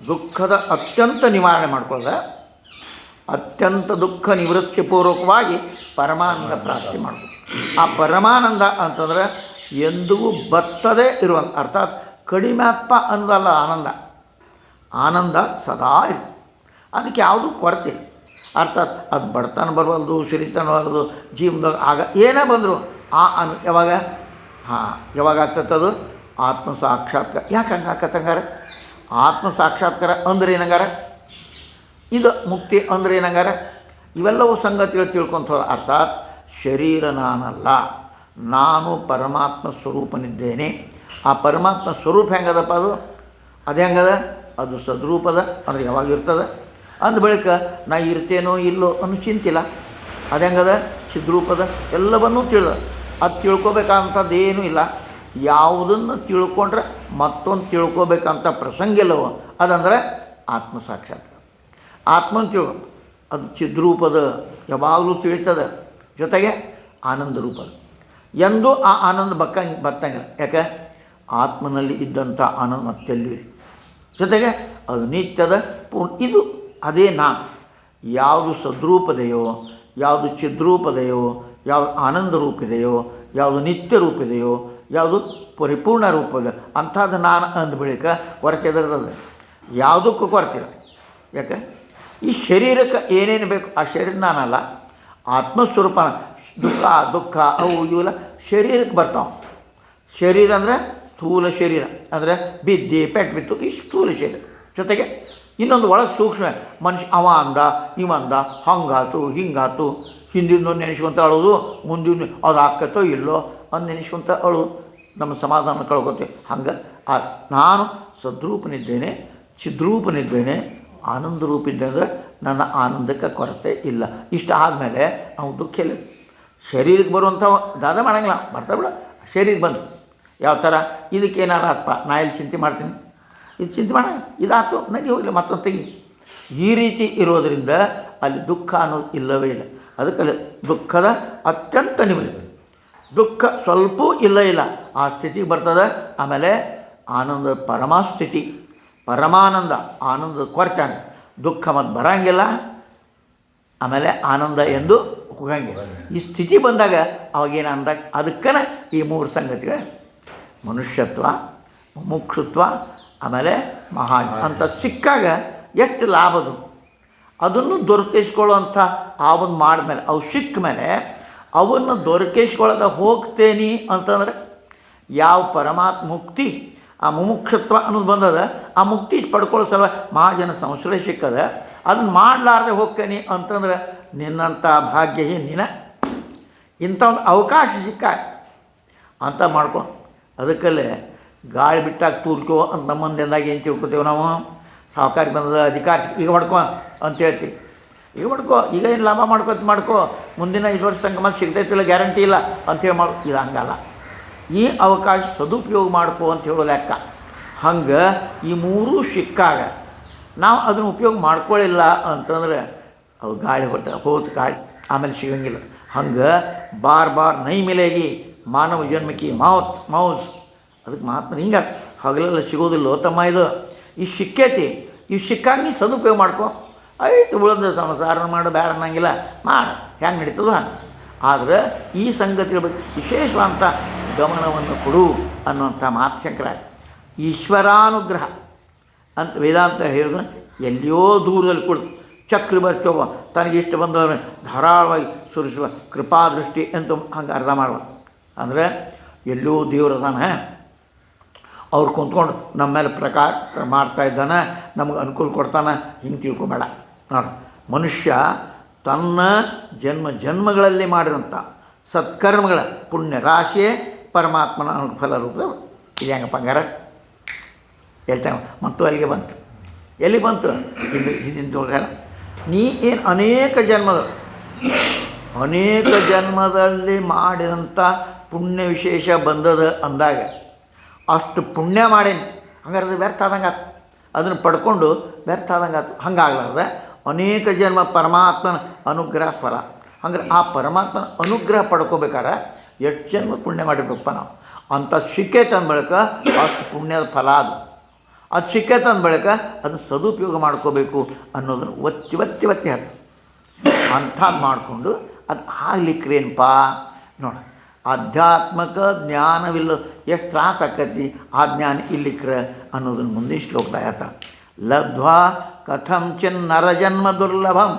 ದುಃಖದ ಅತ್ಯಂತ ನಿವಾರಣೆ ಮಾಡ್ಕೊಳ್ಳೋದ, ಅತ್ಯಂತ ದುಃಖ ನಿವೃತ್ತಿಪೂರ್ವಕವಾಗಿ ಪರಮಾನಂದ ಪ್ರಾಪ್ತಿ ಮಾಡ್ಬೋದು. ಆ ಪರಮಾನಂದ ಅಂತಂದರೆ ಎಂದಿಗೂ ಬತ್ತದೇ ಇರುವಂಥ ಅರ್ಥಾತ್ ಕಡಿಮೆ ಆತ್ಮ ಅನ್ನೋದಲ್ಲ ಆನಂದ ಸದಾ ಇರ್ತದೆ. ಅದಕ್ಕೆ ಯಾವುದೂ ಕೊರತೆ ಅರ್ಥಾತ್ ಅದು ಬಡತನ ಬರಬಾರ್ದು, ಸಿರಿತನ ಬರಬಾರ್ದು, ಜೀವನದಾಗ ಆಗ ಏನೇ ಬಂದರು ಯಾವಾಗ ಆಗ್ತತ್ತದು ಆತ್ಮ ಸಾಕ್ಷಾತ್ಕಾರ. ಯಾಕೆ ಹಂಗೆ ಆಕತ್ತಂಗಾರೆ? ಆತ್ಮ ಸಾಕ್ಷಾತ್ಕಾರ ಅಂದ್ರೆ ಏನಂಗಾರ, ಇದು ಮುಕ್ತಿ ಅಂದ್ರೆ ಏನಂಗಾರ, ಇವೆಲ್ಲವೂ ಸಂಗತಿಗಳು ತಿಳ್ಕೊಂತ ಅರ್ಥಾತ್ ಶರೀರ ನಾನಲ್ಲ, ನಾನು ಪರಮಾತ್ಮ ಸ್ವರೂಪನಿದ್ದೇನೆ. ಆ ಪರಮಾತ್ಮ ಸ್ವರೂಪ ಹೆಂಗದಪ್ಪ ಅದು ಹೆಂಗದ? ಅದು ಸದ್ರೂಪದ ಅಂದರೆ ಯಾವಾಗ ಇರ್ತದೆ ಅಂದ ಬಳಿಕ ನಾ ಇರ್ತೇನೋ ಇಲ್ಲೋ ಅನ್ನೋ ಚಿಂತಿಲ್ಲ. ಅದು ಹೆಂಗದ? ಚಿದ್ರೂಪದ ಎಲ್ಲವನ್ನೂ ತಿಳಿದ. ಅದು ತಿಳ್ಕೊಬೇಕಂಥದ್ದು ಏನೂ ಇಲ್ಲ. ಯಾವುದನ್ನು ತಿಳ್ಕೊಂಡ್ರೆ ಮತ್ತೊಂದು ತಿಳ್ಕೊಬೇಕಂತ ಪ್ರಸಂಗ ಇಲ್ಲವೋ ಅದಂದರೆ ಆತ್ಮ ಸಾಕ್ಷಾತ್ಕಾರ. ಆತ್ಮನ ಅದು ಚಿದ್ರೂಪದ ಯಾವಾಗಲೂ ತಿಳಿತದ, ಜೊತೆಗೆ ಆನಂದ ರೂಪದ. ಎಂದೂ ಆ ಆನಂದ ಬತ್ತಂಗಿಲ್ಲ. ಯಾಕೆ? ಆತ್ಮನಲ್ಲಿ ಇದ್ದಂಥ ಆನಂದ ಮತ್ತೆಲ್ಲೂ ಇಲ್ಲ. ಜೊತೆಗೆ ಅದು ನಿತ್ಯದ ಇದು ಅದೇ ನಾನು. ಯಾವುದು ಸದ್ರೂಪದೆಯೋ, ಯಾವುದು ಚಿದ್ರೂಪದೆಯೋ, ಯಾವುದು ಆನಂದ ರೂಪಿದೆಯೋ, ಯಾವುದು ನಿತ್ಯ ರೂಪಿದೆಯೋ, ಯಾವುದು ಪರಿಪೂರ್ಣ ರೂಪದ ಅಂಥದ್ದು ನಾನು ಅಂದ ಬಳಿಕ ಕೊರತೆ ಎದರದ ಯಾವುದಕ್ಕೂ ಕೊರತಿಲ್ಲ. ಯಾಕೆ? ಈ ಶರೀರಕ್ಕೆ ಏನೇನು ಬೇಕು ಆ ಶರೀರ ನಾನಲ್ಲ, ಆತ್ಮಸ್ವರೂಪ. ದುಃಖ ಅವು ಇವೆಲ್ಲ ಶರೀರಕ್ಕೆ ಬರ್ತಾವೆ. ಶರೀರ ಅಂದರೆ ಸ್ಥೂಲ ಶರೀರ ಅಂದರೆ ಪೆಟ್ಟು ಬಿತ್ತು ಈ ಸ್ಥೂಲ ಶರೀರ. ಜೊತೆಗೆ ಇನ್ನೊಂದು ಒಳಗೆ ಸೂಕ್ಷ್ಮ ಮನುಷ್ಯ ಅವ ಅಂದ ಇವ ಅಂದ ಹಂಗಾತು ಹಿಂಗಾತು, ಹಿಂದಿನ ನೆನೆಸ್ಕೊಂತ ಅಳೋದು, ಮುಂದಿನ ಅದು ಆಕ್ಕತ್ತೋ ಇಲ್ಲೋ ಅಂದು ನೆನೆಸ್ಕೊಂತ ಅಳೋದು, ನಮ್ಮ ಸಮಾಧಾನ ಕಳ್ಕೊತೀವಿ. ಹಂಗೆ ನಾನು ಸದ್ರೂಪನಿದ್ದೇನೆ, ಚಿದ್ರೂಪನಿದ್ದೇನೆ, ಆನಂದ ರೂಪಿದ್ದೆ ಅಂದರೆ ನನ್ನ ಆನಂದಕ್ಕೆ ಕೊರತೆ ಇಲ್ಲ. ಇಷ್ಟ ಆದಮೇಲೆ ನಾವು ದುಃಖ ಇಲ್ಲ. ಶರೀರಕ್ಕೆ ಬರುವಂಥ ದಾದ ಮಾಡೋಂಗಿಲ್ಲ, ಬರ್ತಾ ಬಿಡ ಶರೀರಕ್ಕೆ ಬಂದು ಯಾವ ಥರ ಇದಕ್ಕೇನಾರ ಆತ್ಪ ನಾ ಇಲ್ಲಿ ಚಿಂತೆ ಮಾಡ್ತೀನಿ, ಇದು ಚಿಂತೆ ಮಾಡ ಇದಾಯ್ತು ನಡಿ ಹೋಗಲಿ ಮತ್ತೊಂದು ತೆಗಿ. ಈ ರೀತಿ ಇರೋದರಿಂದ ಅಲ್ಲಿ ದುಃಖ ಅನ್ನೋದು ಇಲ್ಲವೇ ಇಲ್ಲ. ಅದಕ್ಕೆ ಅಲ್ಲಿ ದುಃಖದ ಅತ್ಯಂತ ನಿವೃತ್ತಿ, ದುಃಖ ಸ್ವಲ್ಪವೂ ಇಲ್ಲ ಆ ಸ್ಥಿತಿಗೆ ಬರ್ತದೆ. ಆಮೇಲೆ ಆನಂದ ಪರಮಸ್ಥಿತಿ, ಪರಮಾನಂದ, ಆನಂದದ ಕೊರತೆ ಹಂಗೆ ದುಃಖ ಮತ್ತು ಬರೋಂಗಿಲ್ಲ, ಆಮೇಲೆ ಆನಂದ ಎಂದು ಹೋಗಂಗಿಲ್ಲ. ಈ ಸ್ಥಿತಿ ಬಂದಾಗ ಅವಾಗೇನು ಅಂದಾಗ ಅದಕ್ಕನ ಈ ಮೂರು ಸಂಗತಿಗಳು ಮನುಷ್ಯತ್ವ, ಮುಮುಕ್ಷುತ್ವ, ಆಮೇಲೆ ಅಂತ ಸಿಕ್ಕಾಗ ಎಷ್ಟು ಲಾಭದು ಅದನ್ನು ದೊರಕಿಸ್ಕೊಳ್ಳುವಂಥ ಆ ಒಂದು ಮಾಡಿದ್ಮೇಲೆ ಅವು ಸಿಕ್ಕ ಮೇಲೆ ಅವನ್ನು ದೊರಕಿಸ್ಕೊಳ್ಳೋದ ಹೋಗ್ತೇನೆ ಅಂತಂದರೆ ಯಾವ ಪರಮಾತ್ಮ ಮುಕ್ತಿ ಆ ಮುಮುಕ್ಷತ್ವ ಅನ್ನೋದು ಬಂದದ ಆ ಮುಕ್ತಿ ಪಡ್ಕೊಳ್ಳೋ ಸಲ ಮಹಾಜನ ಸಂಶ್ರಯ ಸಿಕ್ಕದ ಅದನ್ನು ಮಾಡಲಾರ್ದೆ ಹೋಗ್ತೇನೆ ಅಂತಂದ್ರೆ ನಿನ್ನಂಥ ಭಾಗ್ಯ ನಿನ್ನ ಇಂಥ ಒಂದು ಅವಕಾಶ ಸಿಕ್ಕ ಅಂತ ಮಾಡ್ಕೊ. ಅದಕ್ಕಲ್ಲೇ ಗಾಳಿ ಬಿಟ್ಟಾಗ ತೂರ್ಕೋ ಅಂತ ನಮ್ಮಂದಿಂದಾಗ ಏನು ತಿಳ್ಕೊತೀವಿ ನಾವು, ಸಾವುಕಾರಿ ಬಂದದ ಅಧಿಕಾರ ಈಗ ಮಾಡ್ಕೊ ಅಂತ ಹೇಳ್ತೀವಿ. ಈಗ ಮಾಡ್ಕೋ, ಈಗ ಏನು ಲಾಭ ಮಾಡ್ಕೋ ಮುಂದಿನ 5 ವರ್ಷ ತನಕ ಮತ್ತೆ ಸಿಗ್ತೈತಿಲ್ಲ, ಗ್ಯಾರಂಟಿ ಇಲ್ಲ ಅಂಥೇಳಿ ಇದು ಹಂಗಲ್ಲ. ಈ ಅವಕಾಶ ಸದುಪಯೋಗ ಮಾಡ್ಕೋ ಅಂತ ಹೇಳೋ ಲೆಕ್ಕ. ಹಂಗೆ ಈ ಮೂರೂ ಸಿಕ್ಕಾಗ ನಾವು ಅದನ್ನು ಉಪಯೋಗ ಮಾಡ್ಕೊಳ್ಳಿಲ್ಲ ಅಂತಂದ್ರೆ ಅವು ಗಾಳಿ ಹೋತು ಗಾಳಿ ಆಮೇಲೆ ಸಿಗಂಗಿಲ್ಲ. ಹಂಗೆ ಬಾರ್ ನೈ ಮಿಲೇಗಿ ಮಾನವ ಜನ್ಮಕ್ಕೆ ಮೌಸ್ ಅದಕ್ಕೆ ಮಹಾತ್ಮ ಹಿಂಗೆ ಹಗಲೆಲ್ಲ ಸಿಗೋದಿಲ್ಲ ತಮ್ಮ. ಇದು ಸಿಕ್ಕೈತಿ, ಇವು ಸಿಕ್ಕಾಗ ನೀ ಸದುಪಯೋಗ ಮಾಡ್ಕೊ. ಆಯ್ತು ಉಳಿದ ಸಂಸಾರ ಮಾಡು ಬೇಡ ಅನ್ನಂಗಿಲ್ಲ, ಮಾಡು ಹೆಂಗೆ ನಡೀತದೋ ಹಂಗೆ. ಆದರೆ ಈ ಸಂಗತಿಗಳ ಬಗ್ಗೆ ವಿಶೇಷವಾದಂಥ ಗಮನವನ್ನು ಕೊಡು ಅನ್ನುವಂಥ ಮಾತು ಶಂಕರ. ಈಶ್ವರಾನುಗ್ರಹ ಅಂತ ವೇದಾಂತ ಹೇಳಿದ್ರೆ ಎಲ್ಲಿಯೋ ದೂರದಲ್ಲಿ ಕುಳಿತು ಚಕ್ರವರ್ತಿಯೊಬ್ಬ ತನಗಿಷ್ಟ ಬಂದವರನ್ನು ಧಾರಾಳವಾಗಿ ಸುರಿಸುವ ಕೃಪಾದೃಷ್ಟಿ ಅಂತ ಹಂಗೆ ಅರ್ಥ ಮಾಡುವ. ಅಂದರೆ ಎಲ್ಲೋ ದೇವರದಾನ, ಅವ್ರು ಕುಂತ್ಕೊಂಡು ನಮ್ಮ ಮೇಲೆ ಪ್ರಕಾರ ಮಾಡ್ತಾಯಿದ್ದಾನೆ, ನಮಗೆ ಅನುಕೂಲ ಕೊಡ್ತಾನೆ, ಹಿಂಗೆ ತಿಳ್ಕೊಬೇಡ. ನೋಡಿ, ಮನುಷ್ಯ ತನ್ನ ಜನ್ಮಗಳಲ್ಲಿ ಮಾಡಿರೋಂಥ ಸತ್ಕರ್ಮಗಳ ಪುಣ್ಯ ರಾಶಿಯೇ ಪರಮಾತ್ಮನ ಫಲ ರೂಪದ. ಇದು ಹೆಂಗಪ್ಪ ಹಂಗಾರ ಹೇಳ್ತೇವೆ. ಮತ್ತು ಅಲ್ಲಿಗೆ ಬಂತು, ಎಲ್ಲಿ ಬಂತು ಹಿಂದಿನ ತೋಳ ನೀ ಏನು ಅನೇಕ ಜನ್ಮದಲ್ಲಿ ಮಾಡಿದಂಥ ಪುಣ್ಯ ವಿಶೇಷ ಬಂದದ ಅಂದಾಗ ಅಷ್ಟು ಪುಣ್ಯ ಮಾಡೇನಿ, ಹಂಗಾರೆ ಅದು ವ್ಯರ್ಥ ಆದಂಗೆ ಆತು, ಅದನ್ನು ಪಡ್ಕೊಂಡು ವ್ಯರ್ಥ ಆದಂಗೆ ಆತು. ಹಂಗಾಗ್ಲಾರ್ದೆ ಅನೇಕ ಜನ್ಮ ಪರಮಾತ್ಮನ ಅನುಗ್ರಹ ಫಲ. ಹಂಗಾರೆ ಆ ಪರಮಾತ್ಮನ ಅನುಗ್ರಹ ಪಡ್ಕೋಬೇಕಾರೆ ಎಷ್ಟು ಜನ್ಮ ಪುಣ್ಯ ಮಾಡಿರ್ಬೇಕಪ್ಪ ನಾವು. ಅಂಥ ಸಿಕ್ಕೈತೆ ಅಂದ ಬಳಿಕ ಅಷ್ಟು ಪುಣ್ಯದ ಫಲ ಅದು ಸಿಕ್ಕೈತೆ ಅಂದ ಬಳಿಕ ಅದನ್ನು ಸದುಪಯೋಗ ಮಾಡ್ಕೋಬೇಕು ಅನ್ನೋದನ್ನು ಒತ್ತಿ ಅದು ಅಂಥದ್ದು ಮಾಡಿಕೊಂಡು ಅದು ಆಗ್ಲಿಕ್ರೇನಪ್ಪ ನೋಡಿ. ಆಧ್ಯಾತ್ಮಿಕ ಜ್ಞಾನವಿಲ್ಲ ಎಷ್ಟು ತ್ರಾಸ ಆಕತಿ ಆ ಜ್ಞಾನ ಇಲ್ಲಿಕ್ರ ಅನ್ನೋದನ್ನು ಮುಂದಿನ ಶ್ಲೋಕದಾಗ ಹೇಳ್ತಾರೆ. ಲಬ್ಧ್ವಾ ಕಥಂಚಿನ್ ನರಜನ್ಮ ದುರ್ಲಭಂ.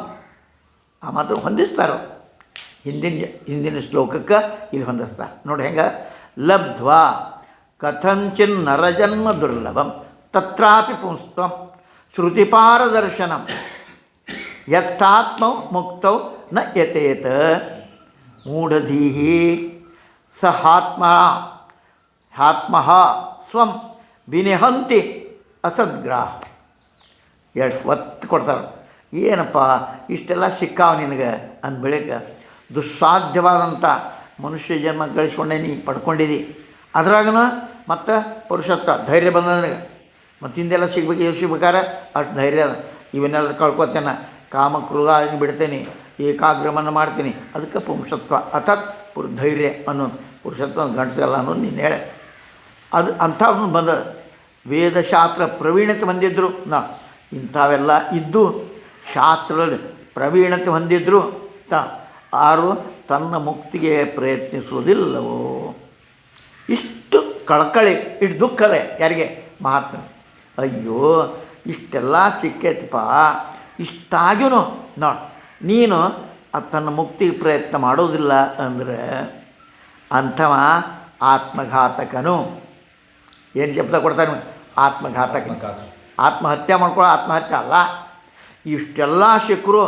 ಆ ಮಾತ್ರ ಹೊಂದಿಸ್ತಾರೆ ಹಿಂದಿನ ಶ್ಲೋಕಕ್ಕೆ ಇಲ್ಲಿ ಹೊಂದಿಸ್ತಾರೆ ನೋಡಿ ಹೆಂಗೆ. ಲಬ್ಧ್ವಾ ಕಥಂಚಿನ್ ನರಜನ್ಮ ದುರ್ಲಭಂ ತತ್ರಾಪಿ ಪುಂಸ್ತ್ವಂ ಶ್ರುತಿಪಾರದರ್ಶನಂ ಯತ್ಸಾತ್ಮೌ ಮುಕ್ತೌ ನ ಯತೇತ ಮೂಢಧೀಹಿ ಆತ್ಮಃ ಸ್ವಂ ವಿನಿಹಂತಿ ಅಸದ್ಗ್ರಾಹ. ಎಷ್ಟು ಒತ್ತು ಕೊಡ್ತಾರೆ. ಏನಪ್ಪ ಇಷ್ಟೆಲ್ಲ ಸಿಕ್ಕಾವ ನಿನಗೆ ಅಂದ ಬೆಳಗ್ಗೆ ದುಸ್ಸಾಧ್ಯವಾದಂಥ ಮನುಷ್ಯ ಜನ್ಮ ಗಳಿಸ್ಕೊಂಡೇನಿ, ಪಡ್ಕೊಂಡಿದ್ದಿ. ಅದ್ರಾಗನ ಮತ್ತು ಪುರುಷತ್ವ ಧೈರ್ಯ ಬಂದ ನನಗೆ ಮತ್ತು ಹಿಂದೆಲ್ಲ ಸಿಗ್ಬೇಕಾರೆ ಅಷ್ಟು ಧೈರ್ಯ ಅದ. ಇವನ್ನೆಲ್ಲ ಕಳ್ಕೊತೇನೆ, ಕಾಮ ಕ್ರೋಧ ಬಿಡ್ತೇನೆ, ಏಕಾಗ್ರಮನ್ನು ಮಾಡ್ತೀನಿ. ಅದಕ್ಕೆ ಪುಂಸತ್ವ ಅಥತ್ ಧೈರ್ಯ ಅನ್ನೋದು ಪುರುಷತ್ವ ಗಂಡಸಲ್ಲ ಅನ್ನೋದು ನೀನು ಹೇಳೆ. ಅದು ಅಂಥವ್ನು ಬಂದ ವೇದಶಾಸ್ತ್ರ ಪ್ರವೀಣತೆ ಹೊಂದಿದ್ರು. ಇಂಥವೆಲ್ಲ ಇದ್ದು ಶಾಸ್ತ್ರದಲ್ಲಿ ಪ್ರವೀಣತೆ ಹೊಂದಿದ್ರು ಯಾರು ತನ್ನ ಮುಕ್ತಿಗೆ ಪ್ರಯತ್ನಿಸುವುದಿಲ್ಲವೋ. ಇಷ್ಟು ಕಳಕಳಿ, ಇಷ್ಟು ದುಃಖದೆ ಯಾರಿಗೆ? ಮಹಾತ್ಮ. ಅಯ್ಯೋ ಇಷ್ಟೆಲ್ಲ ಸಿಕ್ಕೈತಪ್ಪ, ಇಷ್ಟಾಗ್ಯೂ ನೋಡಿ ನೀನು ತನ್ನ ಮುಕ್ತಿಗೆ ಪ್ರಯತ್ನ ಮಾಡೋದಿಲ್ಲ ಅಂದರೆ ಅಂಥವ ಆತ್ಮಘಾತಕನು. ಏನು ಶಬ್ದ ಕೊಡ್ತಾನೆ? ಆತ್ಮಘಾತಕ. ಆತ್ಮಹತ್ಯೆ ಮಾಡ್ಕೊಳ್ಳೋ ಆತ್ಮಹತ್ಯೆ ಅಲ್ಲ. ಇಷ್ಟೆಲ್ಲ ಸಿಕ್ಕರು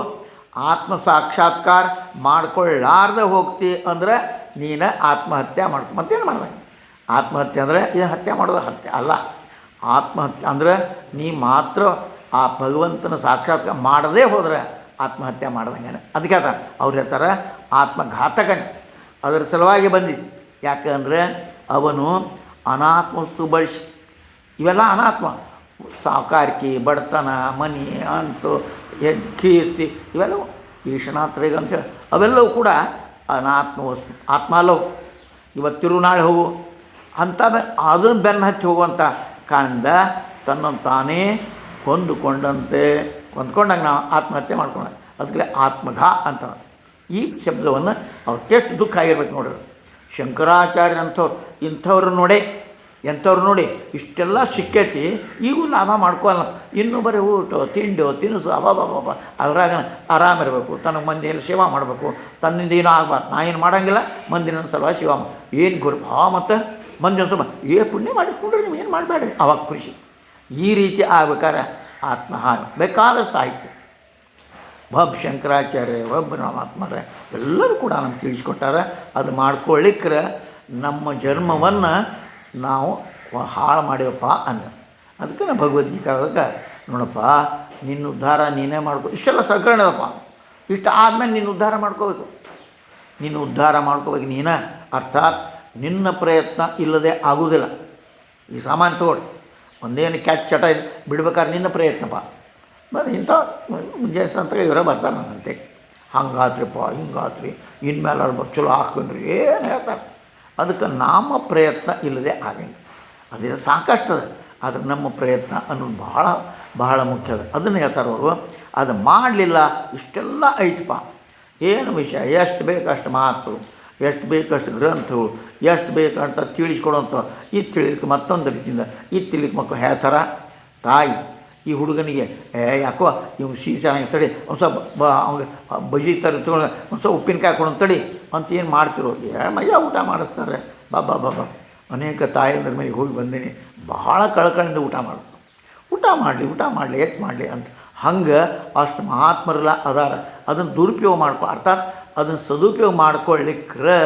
ಆತ್ಮ ಸಾಕ್ಷಾತ್ಕಾರ ಮಾಡ್ಕೊಳ್ಳಾರ್ದೆ ಹೋಗ್ತಿ ಅಂದರೆ ನೀನು ಆತ್ಮಹತ್ಯೆ ಮಾಡ್ಕೊ. ಮತ್ತೇನು ಮಾಡ್ದಂಗೆ? ಆತ್ಮಹತ್ಯೆ ಅಂದರೆ ಇದು ಹತ್ಯೆ ಮಾಡೋದು ಹತ್ಯೆ ಅಲ್ಲ. ಆತ್ಮಹತ್ಯೆ ಅಂದರೆ ನೀ ಮಾತ್ರ ಆ ಭಗವಂತನ ಸಾಕ್ಷಾತ್ಕಾರ ಮಾಡದೇ ಹೋದರೆ ಆತ್ಮಹತ್ಯೆ ಮಾಡ್ದಂಗೆ. ಅದಕ್ಕೆ ಅವ್ರು ಹೇಳ್ತಾರೆ ಆತ್ಮಘಾತಕನೇ. ಅದರ ಸಲುವಾಗಿ ಬಂದಿದ್ದು. ಯಾಕಂದರೆ ಅವನು ಅನಾತ್ಮ ವಸ್ತು ಬಳಸಿ, ಇವೆಲ್ಲ ಅನಾತ್ಮ, ಸಾಕಾರಿಕೆ, ಬಡತನ, ಮನಿ, ಅಂತು, ಕೀರ್ತಿ, ಇವೆಲ್ಲವು ಈಶನಾತ್ರಗ ಅಂತೇಳಿ ಅವೆಲ್ಲವೂ ಕೂಡ ಅನಾತ್ಮ ವಸ್ತು. ಆತ್ಮ ಅಲ್ಲವು. ಇವತ್ತಿರು ನಾಳೆ ಹೋಗು ಅಂತ ಅದನ್ನು ಬೆನ್ನು ಹತ್ತಿ ಹೋಗುವಂಥ ಕಾರಣದಿಂದ ತನ್ನನ್ನು ತಾನೇ ಹೊಂದ್ಕೊಂಡಂಗೆ ನಾವು ಆತ್ಮಹತ್ಯೆ ಮಾಡ್ಕೊಂಡ. ಅದಕ್ಕೆ ಆತ್ಮಘಾ ಅಂತ ಈ ಶಬ್ದವನ್ನು ಅವ್ರು ಎಷ್ಟು ದುಃಖ ಆಗಿರ್ಬೇಕು ನೋಡ್ರಿ. ಶಂಕರಾಚಾರ್ಯ ಇಂಥವ್ರು ನೋಡೇ ಎಂಥವ್ರು ನೋಡಿ ಇಷ್ಟೆಲ್ಲ ಸಿಕ್ಕೈತಿ ಈಗೂ ಲಾಭ ಮಾಡ್ಕೊಳ್ಳಲ್ಲ, ಇನ್ನೂ ಬರೀ ಊಟ ತಿಂಡಿ ತಿನಿಸು ಅಬಾಬಾಬಾಬ ಅದ್ರಾಗ ಆರಾಮಿರಬೇಕು, ತನಗೆ ಮಂದಿಯಲ್ಲಿ ಸೇವಾ ಮಾಡಬೇಕು, ತನ್ನಿಂದ ಏನೂ ಆಗಬಾರ್ದು, ನಾ ಏನು ಮಾಡೋಂಗಿಲ್ಲ, ಮಂದಿನ ಸಲುವಾಗಿ ಸೇವಾ ಏನು ಗುರು ಮತ್ತು ಮಂದಿ ಒಂದು ಸ್ವಲ್ಪ ಪುಣ್ಯ ಮಾಡಿಕೊಂಡ್ರೆ ನೀವು ಏನು ಮಾಡಬೇಡ್ರಿ, ಅವಾಗ ಖುಷಿ. ಈ ರೀತಿ ಆಗ್ಬೇಕಾದ್ರೆ ಆತ್ಮಹಾಯ ಬೇಕಾದ ಸಾಹಿತ್ಯ ಒಬ್ಬ ಶಂಕರಾಚಾರ್ಯ ಒಬ್ಬ ರಾಮಾತ್ಮರ ಎಲ್ಲರೂ ಕೂಡ ನಮ್ಗೆ ತಿಳಿಸ್ಕೊಟ್ಟಾರೆ. ಅದು ಮಾಡ್ಕೊಳ್ಳಿಕ್ರೆ ನಮ್ಮ ಜನ್ಮವನ್ನು ನಾವು ಹಾಳು ಮಾಡಿವಪ್ಪ ಅಂದ. ಅದಕ್ಕೆ ನಾವು ಭಗವದ್ಗೀತೆ ಒಳಗೆ ನೋಡಪ್ಪ, ನಿನ್ನ ಉದ್ಧಾರ ನೀನೇ ಮಾಡ್ಕೊ, ಇಷ್ಟೆಲ್ಲ ಸಕರಣ ಅದಪ್ಪ, ಇಷ್ಟು ಆದಮೇಲೆ ನಿನ್ನ ಉದ್ಧಾರ ಮಾಡ್ಕೋಬೇಕು, ನಿನ್ನ ಉದ್ಧಾರ ಮಾಡ್ಕೋಬೇಕು ನೀನು. ಅರ್ಥಾತ್ ನಿನ್ನ ಪ್ರಯತ್ನ ಇಲ್ಲದೆ ಆಗುವುದಿಲ್ಲ. ಈ ಸಾಮಾನು ತಗೊಳ್ಳಿ, ಒಂದೇನು ಕ್ಯಾಚ್ ಚಟ ಇದೆ ಬಿಡ್ಬೇಕಾದ್ರೆ ನಿನ್ನ ಪ್ರಯತ್ನಪ್ಪ. ಬರೀ ಇಂಥ ಮುಂಜಾನೆ ಸಂತಗೆ ಇವರೇ ಬರ್ತಾರೆ ನನ್ನಂತೆ, ಹಂಗಾತ್ರಿಪ್ಪ ಹಿಂಗಾತ್ರಿ ಇನ್ಮೇಲೆ ಅವ್ರು ಚಲೋ ಹಾಕೊಂಡ್ರಿ ಏನು ಹೇಳ್ತಾರೆ. ಅದಕ್ಕೆ ನಮ್ಮ ಪ್ರಯತ್ನ ಇಲ್ಲದೆ ಆಗಂಗೆ ಅದೇ ಸಾಕಷ್ಟು ಅದ, ಆದರೆ ನಮ್ಮ ಪ್ರಯತ್ನ ಅನ್ನೋದು ಭಾಳ ಬಹಳ ಮುಖ್ಯ ಅದ. ಅದನ್ನು ಹೇಳ್ತಾರೆ ಅವರು. ಅದು ಮಾಡಲಿಲ್ಲ ಇಷ್ಟೆಲ್ಲ ಐತಪ್ಪ, ಏನು ವಿಷಯ, ಎಷ್ಟು ಬೇಕಷ್ಟು ಮಾತು, ಎಷ್ಟು ಬೇಕಷ್ಟು ಗ್ರಂಥಗಳು, ಎಷ್ಟು ಬೇಕಂತ ತಿಳಿಸ್ಕೊಡೋಂಥ. ಇದು ತಿಳಿಲಿಕ್ಕೆ ಮತ್ತೊಂದು ರೀತಿಯಿಂದ ಇದು ತಿಳಿಲಿಕ್ಕೆ ಮಕ್ಕಳು ಹೇಳ್ತಾರೆ. ತಾಯಿ ಈ ಹುಡುಗನಿಗೆ ಯಾಕೋ ಇವ್ನು ಚೆನ್ನಾಗಿ ತಡಿ, ಒಂದು ಸ್ವಲ್ಪ ಅವ್ನಿಗೆ ಬಜ್ಜಿ ತೊಗೊಂಡು ಒಂದು ಸ್ವಲ್ಪ ಉಪ್ಪಿನಕಾಯಿ ಕೊಡೋದು ತಡಿ ಅಂತ ಏನು ಮಾಡ್ತಿರೋ, ಮಜಾ ಊಟ ಮಾಡಿಸ್ತಾರೆ. ಬಾಬಾ ಅನೇಕ ತಾಯಂದ್ರ ಮನೆಗೆ ಹೋಗಿ ಬಂದೀನಿ, ಭಾಳ ಕಳ್ಕಳಿಂದ ಊಟ ಮಾಡಿಸ್ತಾರೆ. ಊಟ ಮಾಡಲಿ ಹೆಚ್ಚು ಮಾಡಲಿ ಅಂತ. ಹಂಗೆ ಅಷ್ಟು ಮಹಾತ್ಮರೆಲ್ಲ ಅದಾರ. ಅದನ್ನು ದುರುಪಯೋಗ ಅರ್ಥಾತ್ ಅದನ್ನು ಸದುಪಯೋಗ ಮಾಡ್ಕೊಳ್ಳಿಕ್ರೆ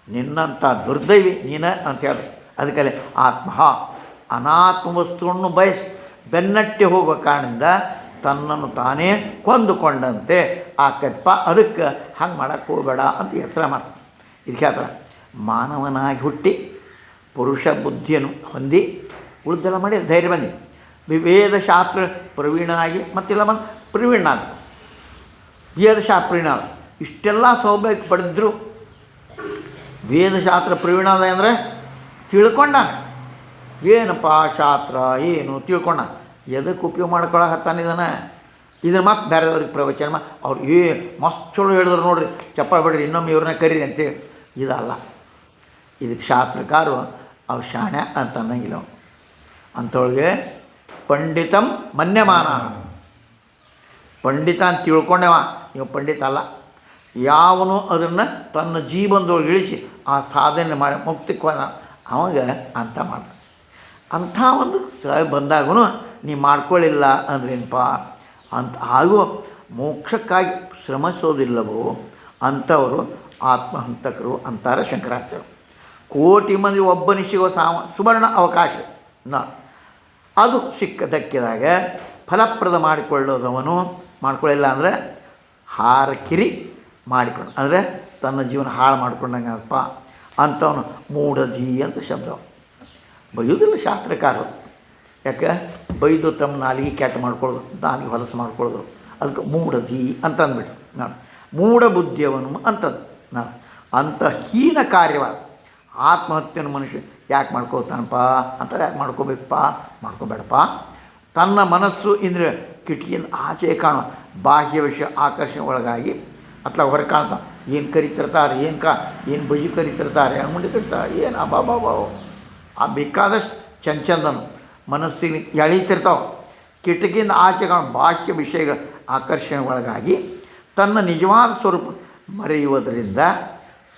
ನಿನ್ನಂಥ ದುರ್ದೈವಿ ನೀನು ಅಂತ ಹೇಳಿ. ಅದಕ್ಕೆ ಅನಾತ್ಮ ವಸ್ತುವನ್ನು ಬೆನ್ನಟ್ಟಿ ಹೋಗುವ ಕಾರಣದಿಂದ ತನ್ನನ್ನು ತಾನೇ ಕೊಂದುಕೊಂಡಂತೆ ಆಕೈತಪ್ಪ. ಅದಕ್ಕೆ ಹಂಗೆ ಮಾಡೋಕ್ಕೆ ಹೋಗಬೇಡ ಅಂತ ಎಚ್ಚರ ಮಾಡ್ತಾನೆ. ಇದಕ್ಕೆ ಆ ಥರ ಮಾನವನಾಗಿ ಹುಟ್ಟಿ ಪುರುಷ ಬುದ್ಧಿಯನ್ನು ಹೊಂದಿ ಉಳಿದೆಲ್ಲ ಮಾಡಿ ಧೈರ್ಯ ಬಂದಿ ವೇದಶಾಸ್ತ್ರ ಪ್ರವೀಣನಾಗಿ ಮತ್ತೆಲ್ಲ ಬಂದು ಪ್ರವೀಣನಾದ, ವೇದಶಾಸ್ತ್ರ ಪ್ರವೀಣಾದ, ಇಷ್ಟೆಲ್ಲ ಸೌಭಾಗ್ಯ ಪಡೆದ್ರು. ವೇದಶಾಸ್ತ್ರ ಪ್ರವೀಣಾದ ಅಂದರೆ ತಿಳ್ಕೊಂಡಾನೆ ಏನಪ್ಪ ಶಾಸ್ತ್ರ ಏನು ತಿಳ್ಕೊಂಡ, ಎದಕ್ಕೆ ಉಪಯೋಗ ಮಾಡ್ಕೊಳಕತ್ತಾನಿದ್ದಾನೆ. ಇದನ್ನು ಮತ್ತೆ ಬೇರೆದವ್ರಿಗೆ ಪ್ರವಚನ ಅವ್ರು ಮಸ್ತ್ ಚಲೋ ಹೇಳಿದ್ರು ನೋಡ್ರಿ, ಚಪ್ಪಾಳೆ ಬಿಡ್ರಿ, ಇನ್ನೊಮ್ಮೆ ಇವ್ರನ್ನ ಕರೀರಿ ಅಂತೇಳಿ. ಇದಲ್ಲ, ಇದಕ್ಕೆ ಶಾಸ್ತ್ರಕಾರರು ಅವ್ರು ಶಾಣೆ ಅಂತ ಅನ್ನಂಗಿಲ್ಲ. ಅಂಥೊಳಗೆ ಪಂಡಿತಂ ಮನ್ಯಮಾನ, ಪಂಡಿತ ಅಂತ ತಿಳ್ಕೊಂಡವ, ಇವ ಪಂಡಿತ ಅಲ್ಲ. ಯಾವನು ಅದನ್ನು ತನ್ನ ಜೀವನದೊಳಗೆ ಇಳಿಸಿ ಆ ಸಾಧನೆ ಮಾಡಿ ಮುಕ್ತಿಕ್ವಾದ ಅವಾಗ ಅಂತ ಮಾಡ್ತಾನೆ. ಅಂಥ ಒಂದು ಬಂದಾಗೂ ನೀ ಮಾಡ್ಕೊಳ್ಳಿಲ್ಲ ಅಂದ್ರೇನಪ್ಪ ಅಂತ ಹಾಗೂ ಮೋಕ್ಷಕ್ಕಾಗಿ ಶ್ರಮಿಸೋದಿಲ್ಲವೋ ಅಂಥವರು ಆತ್ಮಹಂತಕರು ಅಂತಾರೆ ಶಂಕರಾಚಾರ್ಯರು. ಕೋಟಿ ಮಂದಿ ಒಬ್ಬನಿಗೆ ಸಿಗೋ ಸುವರ್ಣ ಅವಕಾಶ ಅದು ಸಿಕ್ಕದಕ್ಕಿದಾಗ ಫಲಪ್ರದ ಮಾಡಿಕೊಳ್ಳೋದವನು ಮಾಡ್ಕೊಳ್ಳಿಲ್ಲ ಅಂದರೆ ಹಾರಕಿರಿ ಮಾಡಿಕೊಂಡು ಅಂದರೆ ತನ್ನ ಜೀವನ ಹಾಳು ಮಾಡ್ಕೊಂಡಂಗಪ್ಪ ಅಂಥವನು ಮೂಢಧೀ ಅಂತ ಶಬ್ದ. ಬೈಯೋದಿಲ್ಲ ಶಾಸ್ತ್ರಕಾರರು, ಯಾಕೆ ಬೈದು ತಮ್ಮ ನಾಲಿಗೆ ಕೆಟ್ಟ ಮಾಡ್ಕೊಳ್ಳೋದು, ನಾಲಿಗೆ ಹೊಲಸು ಮಾಡ್ಕೊಳ್ಳೋದು, ಅದಕ್ಕೆ ಮೂಢಧೀ ಅಂತ ಅಂದ್ಬಿಟ್ರು. ನಾನು ಮೂಢ ಬುದ್ಧಿಯವನು ಅಂತದ್ದು. ನಾನು ಅಂಥ ಹೀನ ಕಾರ್ಯವಾದ ಆತ್ಮಹತ್ಯೆಯನ್ನು ಮನುಷ್ಯ ಯಾಕೆ ಮಾಡ್ಕೋತಾನಪ್ಪ ಅಂತ, ಯಾಕೆ ಮಾಡ್ಕೋಬೇಕಪ್ಪ, ಮಾಡ್ಕೋಬೇಡಪ್ಪ. ತನ್ನ ಮನಸ್ಸು ಇಂದ್ರೆ ಕಿಟಕಿಯಿಂದ ಆಚೆ ಕಾಣುವ ಬಾಹ್ಯ ವಿಷಯ ಆಕರ್ಷಣೆ ಒಳಗಾಗಿ ಅಥವಾ ಹೊರ ಕಾಣ್ತಾನೆ. ಏನು ಕರಿತಿರ್ತಾರೆ, ಏನು ಬಜ್ಜಿ ಕರಿತಿರ್ತಾರೆ, ಮುಂದೆ ಕರಿತಾರೆ, ಏನು ಅಬಾಬಾಬಾ ಆ ಬೇಕಾದಷ್ಟು ಚಂದನು ಮನಸ್ಸಿಗೆ ಎಳೀತಿರ್ತಾವೆ. ಕಿಟಕಿಯಿಂದ ಆಚೆ ಕಾಣುವ ಬಾಹ್ಯ ವಿಷಯಗಳ ಆಕರ್ಷಣೆ ಒಳಗಾಗಿ ತನ್ನ ನಿಜವಾದ ಸ್ವರೂಪ ಮರೆಯುವುದರಿಂದ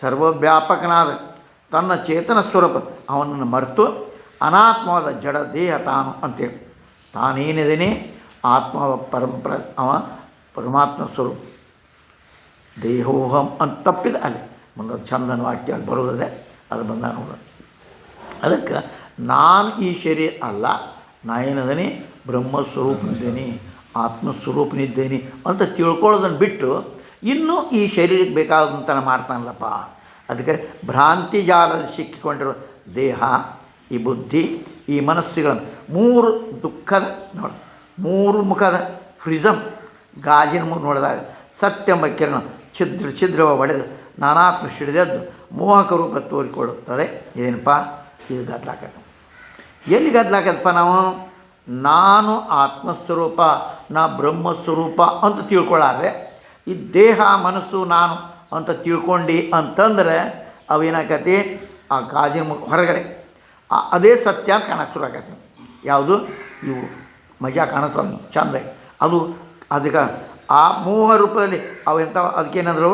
ಸರ್ವವ್ಯಾಪಕನಾದ ತನ್ನ ಚೇತನ ಸ್ವರೂಪ ಅವನನ್ನು ಮರೆತು ಅನಾತ್ಮವಾದ ಜಡ ದೇಹ ತಾನು ಅಂತೇಳಿ ತಾನೇನಿದ್ದೇನೆ ಆತ್ಮ ಅವ ಪರಮಾತ್ಮ ಸ್ವರೂಪ ದೇಹೋಹಂ ಅಂತ ತಪ್ಪಿದ ಅಲ್ಲಿ ಮುಂದೆ ಚಂದನ ವಾಕ್ಯ ಅಲ್ಲಿ ಬರೋದಿದೆ, ಅದು ಬಂದ ನೋಡ. ಅದಕ್ಕೆ ನಾನು ಈ ಶರೀರ ಅಲ್ಲ, ನಾ ಏನದೇನೆ ಬ್ರಹ್ಮಸ್ವರೂಪನಿದ್ದೇನೆ, ಆತ್ಮಸ್ವರೂಪನಿದ್ದೇನೆ ಅಂತ ತಿಳ್ಕೊಳ್ಳೋದನ್ನು ಬಿಟ್ಟು ಇನ್ನೂ ಈ ಶರೀರಕ್ಕೆ ಬೇಕಾದಂಥ ಮಾಡ್ತಾನಲ್ಲಪ್ಪ. ಅದಕ್ಕೆ ಭ್ರಾಂತಿ ಜಾಲದಲ್ಲಿ ಸಿಕ್ಕಿಕೊಂಡಿರೋ ದೇಹ, ಈ ಬುದ್ಧಿ, ಈ ಮನಸ್ಸುಗಳನ್ನು ಮೂರು ದುಃಖದ ನೋಡಿ, ಮೂರು ಮುಖದ ಫ್ರಿಸಮ್ ಗಾಜಿನ ನೋಡಿದಾಗ ಸತ್ಯೆಂಬ ಕಿರಣ ಛಿದ್ರವ ಒಡೆದು ನಾನಾತ್ಮ ಸಿಡಿದೆದ್ದು ಮೋಹಕ ರೂಪ ತೋರಿಕೊಳ್ಳುತ್ತದೆ. ಇದೇನಪ್ಪ, ಇದು ಗದ್ದಲಾಕತ್ತೆ. ಎಲ್ಲಿ ಗದ್ದಲಾಕತ್ತಪ್ಪ? ನಾವು ನಾನು ಆತ್ಮಸ್ವರೂಪ, ನಾ ಬ್ರಹ್ಮಸ್ವರೂಪ ಅಂತ ತಿಳ್ಕೊಳ್ಳಾರೆ ಈ ದೇಹ ಮನಸ್ಸು ನಾನು ಅಂತ ತಿಳ್ಕೊಂಡು ಅಂತಂದರೆ ಅವೇನಾಕತಿ ಆ ಗಾಜಿನ ಹೊರಗಡೆ ಅದೇ ಸತ್ಯ ಅಂತ ಕಾಣಕ್ಕೆ ಶುರು ಆಗತ್ತೆ. ಯಾವುದು ಇವು ಮಜಾ ಕಾಣಿಸ್ತವೆ ಚಂದ, ಅದು ಅದಕ್ಕೆ ಆ ಮೋಹ ರೂಪದಲ್ಲಿ ಅವು ಎಂಥ ಅದಕ್ಕೇನಂದ್ರು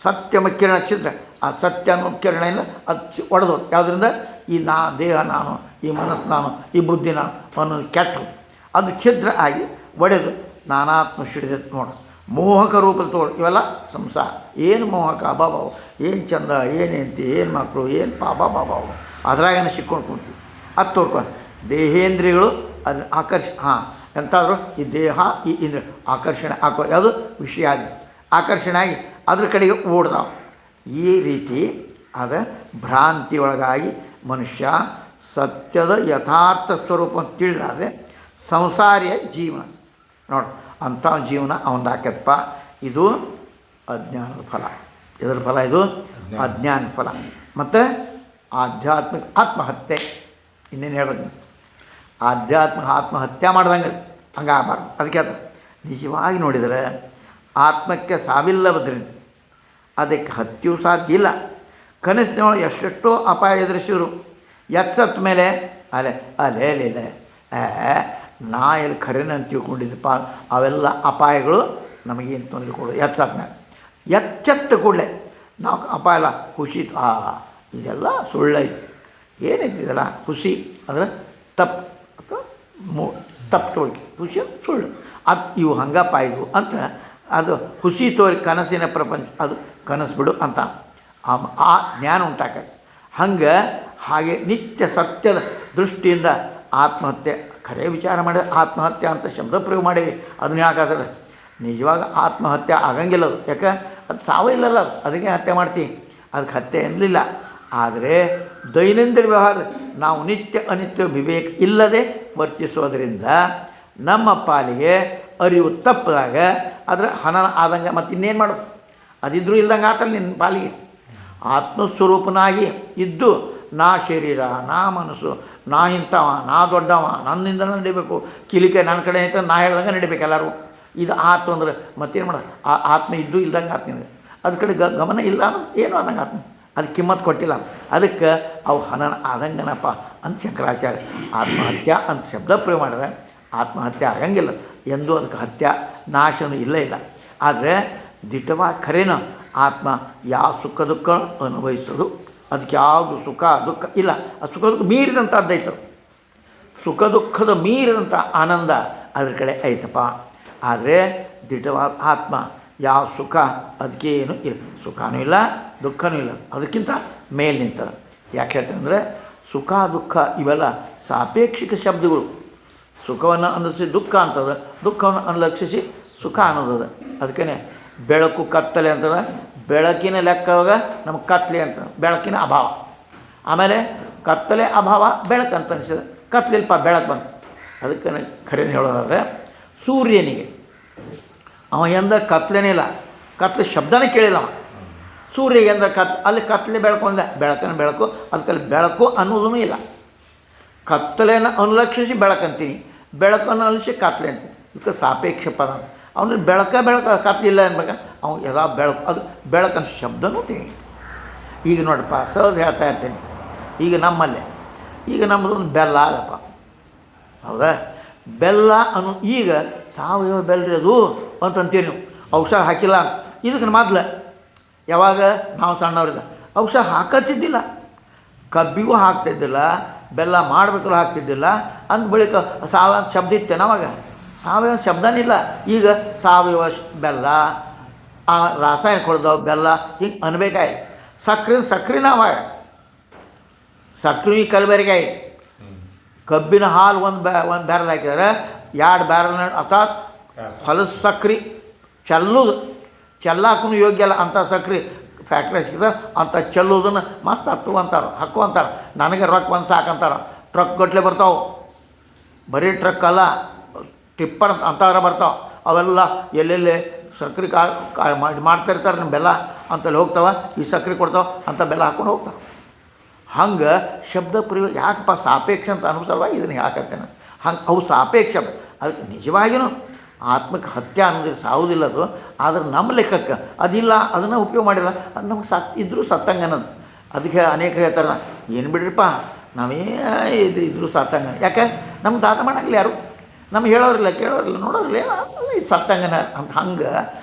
ಸತ್ಯಮ ಕಿರಣ ಛಿದ್ರ. ಆ ಸತ್ಯ ಅನ್ನೋ ಕಿರಣದಿಂದ ಅದು ಒಡೆದು ಯಾವುದರಿಂದ ಈ ದೇಹ ನಾನು, ಈ ಮನಸ್ಸು ನಾನು, ಈ ಬುದ್ಧಿ ನಾನು ಅನ್ನೋದು ಕೆಟ್ಟು ಅದು ಛಿದ್ರ ಆಗಿ ಒಡೆದು ನಾನಾತ್ಮ ಸಿಡಿದೈತೆ ನೋಡು. ಮೋಹಕ ರೂಪದ ತೋಡು ಇವೆಲ್ಲ ಸಂಸಾರ. ಏನು ಮೋಹಕ ಅಭಾವ, ಏನು ಚಂದ, ಏನು ಹೆಂಡತಿ, ಏನು ಮಕ್ಕಳು, ಏನು ಪಾಪ ಅದ್ರಾಗೇನೆ ಸಿಕ್ಕೊಂಡು ಕುಂತೀವಿ. ಅದು ತೋರ್ಕೊಂಡು ದೇಹೇಂದ್ರಿಯಗಳು ಅದು ಎಂತಾದರೂ ಈ ದೇಹ ಈ ಇಂದ್ರಿಯ ಆಕರ್ಷಣೆ ಯಾವುದು ವಿಷಯ ಆಗಿ ಆಕರ್ಷಣೆ ಆಗಿ ಅದ್ರ ಕಡೆಗೆ ಓಡ್ದಾವ. ಈ ರೀತಿ ಅದ ಭ್ರಾಂತಿ ಒಳಗಾಗಿ ಮನುಷ್ಯ ಸತ್ಯದ ಯಥಾರ್ಥ ಸ್ವರೂಪವನ್ನು ತಿಳಿಲಾರ್ದೆ ಸಂಸಾರಿಯ ಜೀವನ ನೋಡಿ ಅಂಥ ಜೀವನ ಅವನದಾಕತ್ತಪ್ಪ. ಇದು ಅಜ್ಞಾನದ ಫಲ. ಇದರ ಫಲ ಇದು ಅಜ್ಞಾನದ ಫಲ. ಮತ್ತು ಆಧ್ಯಾತ್ಮಿಕ ಆತ್ಮಹತ್ಯೆ. ಇನ್ನೇನು ಹೇಳ್ಬೇಕು, ಆಧ್ಯಾತ್ಮಿಕ ಆತ್ಮಹತ್ಯೆ ಮಾಡ್ದಂಗೆ ಹಂಗಾಗಬಾರ್ದು. ಅದಕ್ಕೆ ಅದು ನಿಜವಾಗಿ ನೋಡಿದರೆ ಆತ್ಮಕ್ಕೆ ಸಾವಿಲ್ಲದ್ರಿಂದ ಅದಕ್ಕೆ ಹತ್ಯೆಯೂ ಸಾಧ್ಯ ಇಲ್ಲ. ಕನಸಿನೊಳಗೆ ಎಷ್ಟೆಷ್ಟೋ ಅಪಾಯ ಎದುರಿಸಿದ್ರು. ಎಚ್ಚತ್ತ ಮೇಲೆ ಅಲೇಲಿಲ್ಲ ನಾ ಎಲ್ಲಿ ಖರೇನ ಅಂತ ತಿಳ್ಕೊಂಡಿದ್ದಪ್ಪ, ಅವೆಲ್ಲ ಅಪಾಯಗಳು ನಮಗೇನು ತೊಂದರೆ ಕೊಡೋದು. ಎಚ್ಚತ್ತ ಮೇಲೆ ಎಚ್ಚೆತ್ತ ಕೂಡಲೇ ನಾವು ಅಪಾಯ ಎಲ್ಲ ಖುಷಿ ಇದೆಲ್ಲ ಸುಳ್ಳೈತಿ ಏನೈತಿ ಇದೆಲ್ಲ ಖುಷಿ ಅಂದರೆ ತಪ್ಪು ಅಥವಾ ತಪ್ಪು ತೋರಿಕೆ, ಖುಷಿ ಅಂತ ಸುಳ್ಳು, ಅದು ಇವು ಹಂಗಪ್ಪ ಇವು ಅಂತ ಅದು ಖುಷಿ ತೋರಿ ಕನಸಿನ ಪ್ರಪಂಚ ಅದು ಕನಸು ಬಿಡು ಅಂತ ಆ ಜ್ಞಾನ ಉಂಟಾಕತ್ತೆ. ಹಾಗೆ ನಿತ್ಯ ಸತ್ಯದ ದೃಷ್ಟಿಯಿಂದ ಆತ್ಮಹತ್ಯೆ ಖರೇ ವಿಚಾರ ಮಾಡಿ ಆತ್ಮಹತ್ಯೆ ಅಂತ ಶಬ್ದ ಪ್ರಯೋಗ ಮಾಡೀವಿ. ಅದನ್ನ ಯಾಕಾದ್ರೆ ನಿಜವಾಗ ಆತ್ಮಹತ್ಯೆ ಆಗಂಗಿಲ್ಲ. ಅದು ಯಾಕೆ ಅದು ಸಾವೇ ಇಲ್ಲಲ್ಲ, ಅದಕ್ಕೆ ಹತ್ಯೆ ಮಾಡ್ತೀವಿ, ಅದಕ್ಕೆ ಹತ್ಯೆ ಎನ್ನಲಿಲ್ಲ. ಆದರೆ ದೈನಂದಿನ ವ್ಯವಹಾರ ನಾವು ನಿತ್ಯ ಅನಿತ್ಯ ವಿವೇಕ ಇಲ್ಲದೆ ವರ್ತಿಸೋದರಿಂದ ನಮ್ಮ ಪಾಲಿಗೆ ಅರಿವು ತಪ್ಪದಾಗ ಅದರ ಹನನ ಆದಂಗೆ ಮತ್ತು ಇನ್ನೇನು ಮಾಡೋದು, ಅದಿದ್ರೂ ಇಲ್ದಂಗೆ ಆತಲ್ಲ ನಿನ್ನ ಪಾಲಿಗೆ. ಆತ್ಮಸ್ವರೂಪನಾಗಿ ಇದ್ದು ನಾ ಶರೀರ, ನಾ ಮನಸ್ಸು, ನಾ ಇಂಥವ, ನಾ ದೊಡ್ಡವ, ನನ್ನಿಂದ ನಡಿಬೇಕು, ಕಿಲಿಕೆ ನನ್ನ ಕಡೆ ಅಂತ ನಾ ಹೇಳ್ದಂಗೆ ನಡಿಬೇಕು ಎಲ್ಲರೂ. ಇದು ಆತು ಅಂದ್ರೆ ಮತ್ತೇನು ಮಾಡೋದು, ಆ ಆತ್ಮ ಇದ್ದು ಇಲ್ದಂಗೆ ಆತ ನಿನಗೆ ಅದ್ರ ಕಡೆ ಗಮನ ಇಲ್ಲ ಅನ್ನೋದು ಏನು ಅನ್ನಂಗೆ ಆತ್ಮ ಅದಕ್ಕೆ ಕಿಮ್ಮತ್ತು ಕೊಟ್ಟಿಲ್ಲ. ಅದಕ್ಕೆ ಅವು ಹನನ ಆದಂಗನಪ್ಪ ಅಂತ ಶಂಕರಾಚಾರ್ಯ ಆತ್ಮಹತ್ಯೆ ಅಂತ ಶಬ್ದ ಪ್ರಯೋಗ ಮಾಡಿದ್ರೆ ಆತ್ಮಹತ್ಯೆ ಆಗಂಗಿಲ್ಲ ಎಂದು. ಅದಕ್ಕೆ ಹತ್ಯೆ ನಾಶನೂ ಇಲ್ಲ. ಆದರೆ ದಿಟ್ಟವಾಗಿ ಖರೇನ ಆತ್ಮ ಯಾವ ಸುಖ ದುಃಖ ಅನುಭವಿಸೋದು, ಅದಕ್ಕೆ ಯಾವುದು ಸುಖ ದುಃಖ ಇಲ್ಲ. ಆ ಸುಖ ದುಃಖ ಮೀರಿದಂಥದ್ದು ಸುಖ ದುಃಖದ ಮೀರಿದಂಥ ಆನಂದ ಅದ್ರ ಕಡೆ ಐತಪ್ಪ. ಆದರೆ ದಿಟ್ಟವಾದ ಆತ್ಮ ಯಾವ ಸುಖ ಅದಕ್ಕೇನು ಇಲ್ಲ, ಸುಖನೂ ಇಲ್ಲ ದುಃಖನೂ ಇಲ್ಲ, ಅದಕ್ಕಿಂತ ಮೇಲೆ ನಿಂತದ. ಯಾಕೆ ಹೇಳ್ತಂದರೆ ಸುಖ ದುಃಖ ಇವೆಲ್ಲ ಸಾಪೇಕ್ಷಿಕ ಶಬ್ದಗಳು. ಸುಖವನ್ನು ಅನುಸರಿಸಿ ದುಃಖ ಅಂತದ, ದುಃಖವನ್ನು ಅನುಲಕ್ಷಿಸಿ ಸುಖ ಅನ್ನೋದದ. ಅದಕ್ಕೇ ಬೆಳಕು ಕತ್ತಲೆ ಅಂತಂದ್ರೆ ಬೆಳಕಿನ ಲೆಕ್ಕವಾಗ ನಮಗೆ ಕತ್ತಲೆ ಅಂತ ಬೆಳಕಿನ ಅಭಾವ, ಆಮೇಲೆ ಕತ್ತಲೆ ಅಭಾವ ಬೆಳಕು ಅಂತ ಅನಿಸಿದೆ, ಕತ್ತಲಿಲ್ಪ ಬೆಳಕು ಬಂತು. ಅದಕ್ಕೆ ಖರೇನ ಹೇಳೋದಾದರೆ ಸೂರ್ಯನಿಗೆ ಅವ ಎಂದ ಕತ್ತಲೇನೇ ಇಲ್ಲ, ಕತ್ತಲೆ ಶಬ್ದನೇ ಕೇಳಿಲ್ಲ ಅವ. ಸೂರ್ಯಗೆ ಎಂದ ಅಲ್ಲಿ ಕತ್ತಲೆ ಬೆಳಕು ಅಂದ ಬೆಳಕಿನ ಬೆಳಕು, ಅದಕ್ಕಲ್ಲಿ ಬೆಳಕು ಅನ್ನೋದೂ ಇಲ್ಲ. ಕತ್ತಲೆಯನ್ನು ಅನುಲಕ್ಷಿಸಿ ಬೆಳಕಂತೀನಿ, ಬೆಳಕನ್ನು ಅನುಲಕ್ಷಿಸಿ ಕತ್ತಲೆ ಅಂತೀನಿ. ಇದಕ್ಕೆ ಸಾಪೇಕ್ಷ ಪದ. ಅವನು ಬೆಳಕು ಕತ್ತಲಿಲ್ಲ ಅನ್ಬೇಕ, ಅವ್ನು ಯದಾ ಬೆಳಕು ಅದು ಬೆಳಕನ್ನು ಶಬ್ದನೂ ತೆಗಿ. ಈಗ ನೋಡಪ್ಪ ಸಹಜ ಹೇಳ್ತಾ ಇರ್ತೀನಿ, ಈಗ ನಮ್ಮದೊಂದು ಬೆಲ್ಲ ಅದಪ್ಪ, ಹೌದಾ? ಬೆಲ್ಲ ಅನ್ನೋ ಈಗ ಸಾವಯವ ಬೆಲ್ಲರಿ ಅದು ಅಂತಂತೀರಿ ನೀವು, ಔಷಧ ಹಾಕಿಲ್ಲ. ಇದಕ್ಕೆ ಮೊದಲು ಯಾವಾಗ ನಾವು ಸಣ್ಣವ್ರಿಗೆ ಔಷಧ ಹಾಕತ್ತಿದ್ದಿಲ್ಲ, ಕಬ್ಬಿಗೂ ಹಾಕ್ತಿದ್ದಿಲ್ಲ, ಬೆಲ್ಲ ಮಾಡಬೇಕಾದ್ರೂ ಹಾಕ್ತಿದ್ದಿಲ್ಲ. ಅಂದ ಬಳಿಕ ಸಾವಯವ ಶಬ್ದ ಇತ್ತೇನೆ ಅವಾಗ, ಸಾವಯವ ಶಬ್ದನಿಲ್ಲ. ಈಗ ಸಾವಯವ ಬೆಲ್ಲ, ಆ ರಾಸಾಯನಿಕ ಹೊಡೆದವು ಬೆಲ್ಲ ಹಿಂಗೆ ಅನ್ಬೇಕಾಯ್ತು. ಸಕ್ರೆನ ಅವಾಗ ಸಕ್ರೆ ಕಲಬೆರಗಾಯಿ. ಕಬ್ಬಿನ ಹಾಲು ಒಂದು ಬ್ಯಾರಲ್ ಹಾಕಿದರೆ 2 ಬ್ಯಾರಲ್ ಅಥಾತ್ ಹೊಲಸ ಸಕ್ರೆ ಚೆಲ್ಲಾಕೂ ಯೋಗ್ಯ ಅಲ್ಲ ಅಂಥ ಸಕ್ರೆ ಫ್ಯಾಕ್ಟ್ರಿ ಸಿಗ್ತದೆ. ಅಂಥ ಚೆಲ್ಲೋದನ್ನು ಮಸ್ತ್ ಹಾಕು ಅಂತಾರೆ. ನನಗೆ ರೊಕ್ಕ ಬಂದು ಸಾಕಂತಾರೆ. ಟ್ರಕ್ ಗಟ್ಟಲೆ ಬರ್ತಾವೆ, ಬರೀ ಟ್ರಕ್ ಅಲ್ಲ ಟಿಪ್ಪರ್ ಅಂಥವ್ರ ಬರ್ತಾವೆ. ಅವೆಲ್ಲ ಎಲ್ಲೆಲ್ಲಿ ಸಕ್ರೆ ಮಾಡ್ತಾಯಿರ್ತಾರೆ ನಿಮ್ಮ ಬೆಲ್ಲ ಅಂತಲ್ಲಿ ಹೋಗ್ತಾವೆ, ಈ ಸಕ್ರೆ ಕೊಡ್ತಾವೆ ಅಂತ ಬೆಲ್ಲ ಹಾಕ್ಕೊಂಡು ಹೋಗ್ತಾವೆ. ಹಂಗೆ ಶಬ್ದ ಪ್ರಯೋಗ ಯಾಕಪ್ಪ ಸಾಪೇಕ್ಷ ಅಂತ ಅನುಸರವಾಗಿ ಇದನ್ನು ಹೇಳಕತ್ತೇನೆ. ಅವು ಸಾಪೇಕ್ಷ. ಅದಕ್ಕೆ ನಿಜವಾಗಿಯೂ ಆತ್ಮಕ್ಕೆ ಹತ್ಯೆ ಅನ್ನೋದು ಸಾವುದಿಲ್ಲ ಅದು. ಆದರೆ ನಮ್ಮ ಲೆಕ್ಕಕ್ಕೆ ಅದಿಲ್ಲ, ಅದನ್ನು ಉಪಯೋಗ ಮಾಡಿಲ್ಲ, ಅದು ನಮ್ಗೆ ಇದ್ದರೂ ಸತ್ತಂಗೆ ಅನ್ನೋದು. ಅದಕ್ಕೆ ಅನೇಕರು ಹೇಳ್ತಾರೆ, ಏನು ಬಿಡ್ರಿಪ್ಪ ನಾವೇ ಇದ್ರು ಸತ್ತಂಗ. ಯಾಕೆ ನಮ್ಗೆ ದಾನ ಮಾಡಂಗಿಲ್ಲ ಯಾರು, ನಮ್ಗೆ ಹೇಳೋರಿಲ್ಲ ಕೇಳೋರಿಲ್ಲ ನೋಡೋರಿಲ್ಲ, ಏನಲ್ಲ ಇದು ಸತ್ತಂಗನ ಅಂತ. ಹಂಗೆ